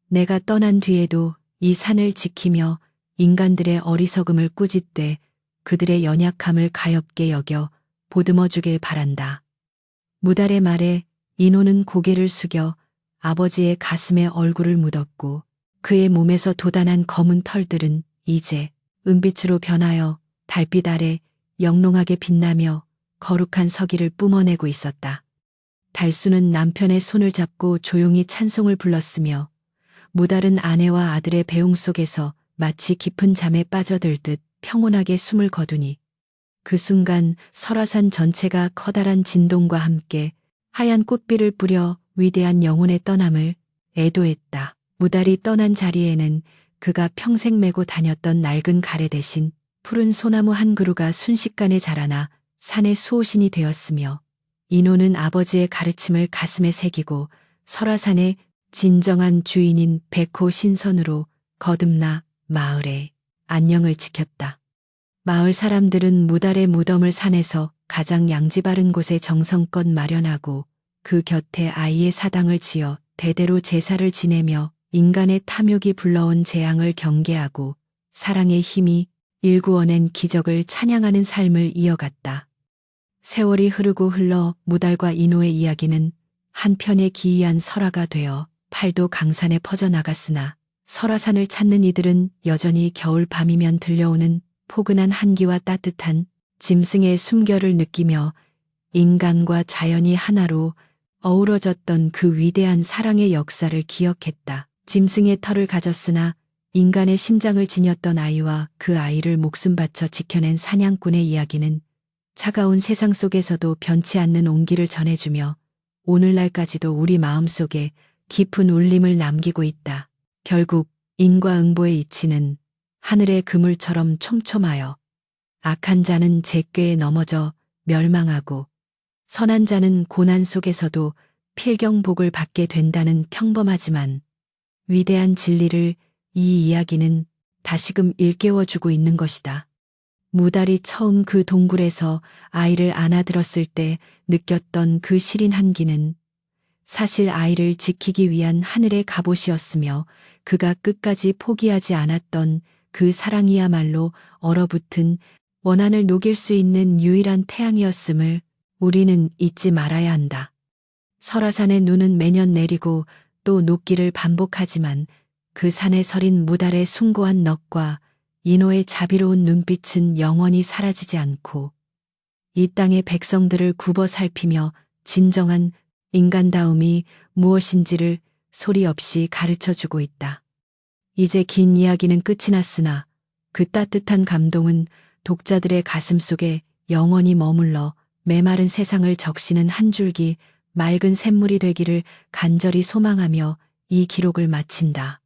내가 떠난 뒤에도 이 산을 지키며 인간들의 어리석음을 꾸짖되 그들의 연약함을 가엾게 여겨 보듬어 주길 바란다. 무달의 말에 인호는 고개를 숙여 아버지의 가슴에 얼굴을 묻었고 그의 몸에서 돋아난 검은 털들은 이제 은빛으로 변하여 달빛 아래 영롱하게 빛나며 거룩한 서기를 뿜어내고 있었다. 달수는 남편의 손을 잡고 조용히 찬송을 불렀으며 무달은 아내와 아들의 배웅 속에서 마치 깊은 잠에 빠져들듯 평온하게 숨을 거두니 그 순간 설화산 전체가 커다란 진동과 함께 하얀 꽃비를 뿌려 위대한 영혼의 떠남을 애도했다. 무달이 떠난 자리에는 그가 평생 메고 다녔던 낡은 가래 대신 푸른 소나무 한 그루가 순식간에 자라나 산의 수호신이 되었으며 인호는 아버지의 가르침을 가슴에 새기고 설화산의 진정한 주인인 백호 신선으로 거듭나 마을의 안녕을 지켰다. 마을 사람들은 무달의 무덤을 산에서 가장 양지 바른 곳에 정성껏 마련하고 그 곁에 아이의 사당을 지어 대대로 제사를 지내며 인간의 탐욕이 불러온 재앙을 경계하고 사랑의 힘이 일구어낸 기적을 찬양하는 삶을 이어갔다. 세월이 흐르고 흘러 무달과 인호의 이야기는 한편의 기이한 설화가 되어 팔도 강산에 퍼져나갔으나 설화산을 찾는 이들은 여전히 겨울 밤이면 들려오는 포근한 한기와 따뜻한 짐승의 숨결을 느끼며 인간과 자연이 하나로 어우러졌던 그 위대한 사랑의 역사를 기억했다. 짐승의 털을 가졌으나 인간의 심장을 지녔던 아이와 그 아이를 목숨 바쳐 지켜낸 사냥꾼의 이야기는 차가운 세상 속에서도 변치 않는 온기를 전해주며 오늘날까지도 우리 마음속에 깊은 울림을 남기고 있다. 결국 인과 응보의 이치는 하늘의 그물처럼 촘촘하여 악한 자는 제꾀에 넘어져 멸망하고 선한 자는 고난 속에서도 필경복을 받게 된다는 평범하지만 위대한 진리를 이 이야기는 다시금 일깨워주고 있는 것이다. 무달이 처음 그 동굴에서 아이를 안아들었을 때 느꼈던 그 시린 한기는 사실 아이를 지키기 위한 하늘의 갑옷이었으며 그가 끝까지 포기하지 않았던 그 사랑이야말로 얼어붙은 원한을 녹일 수 있는 유일한 태양이었음을 우리는 잊지 말아야 한다. 설화산의 눈은 매년 내리고 또 녹기를 반복하지만 그 산에 서린 무달의 숭고한 넋과 인호의 자비로운 눈빛은 영원히 사라지지 않고 이 땅의 백성들을 굽어 살피며 진정한 인간다움이 무엇인지를 소리 없이 가르쳐주고 있다. 이제 긴 이야기는 끝이 났으나 그 따뜻한 감동은 독자들의 가슴 속에 영원히 머물러 메마른 세상을 적시는 한 줄기 맑은 샘물이 되기를 간절히 소망하며 이 기록을 마친다.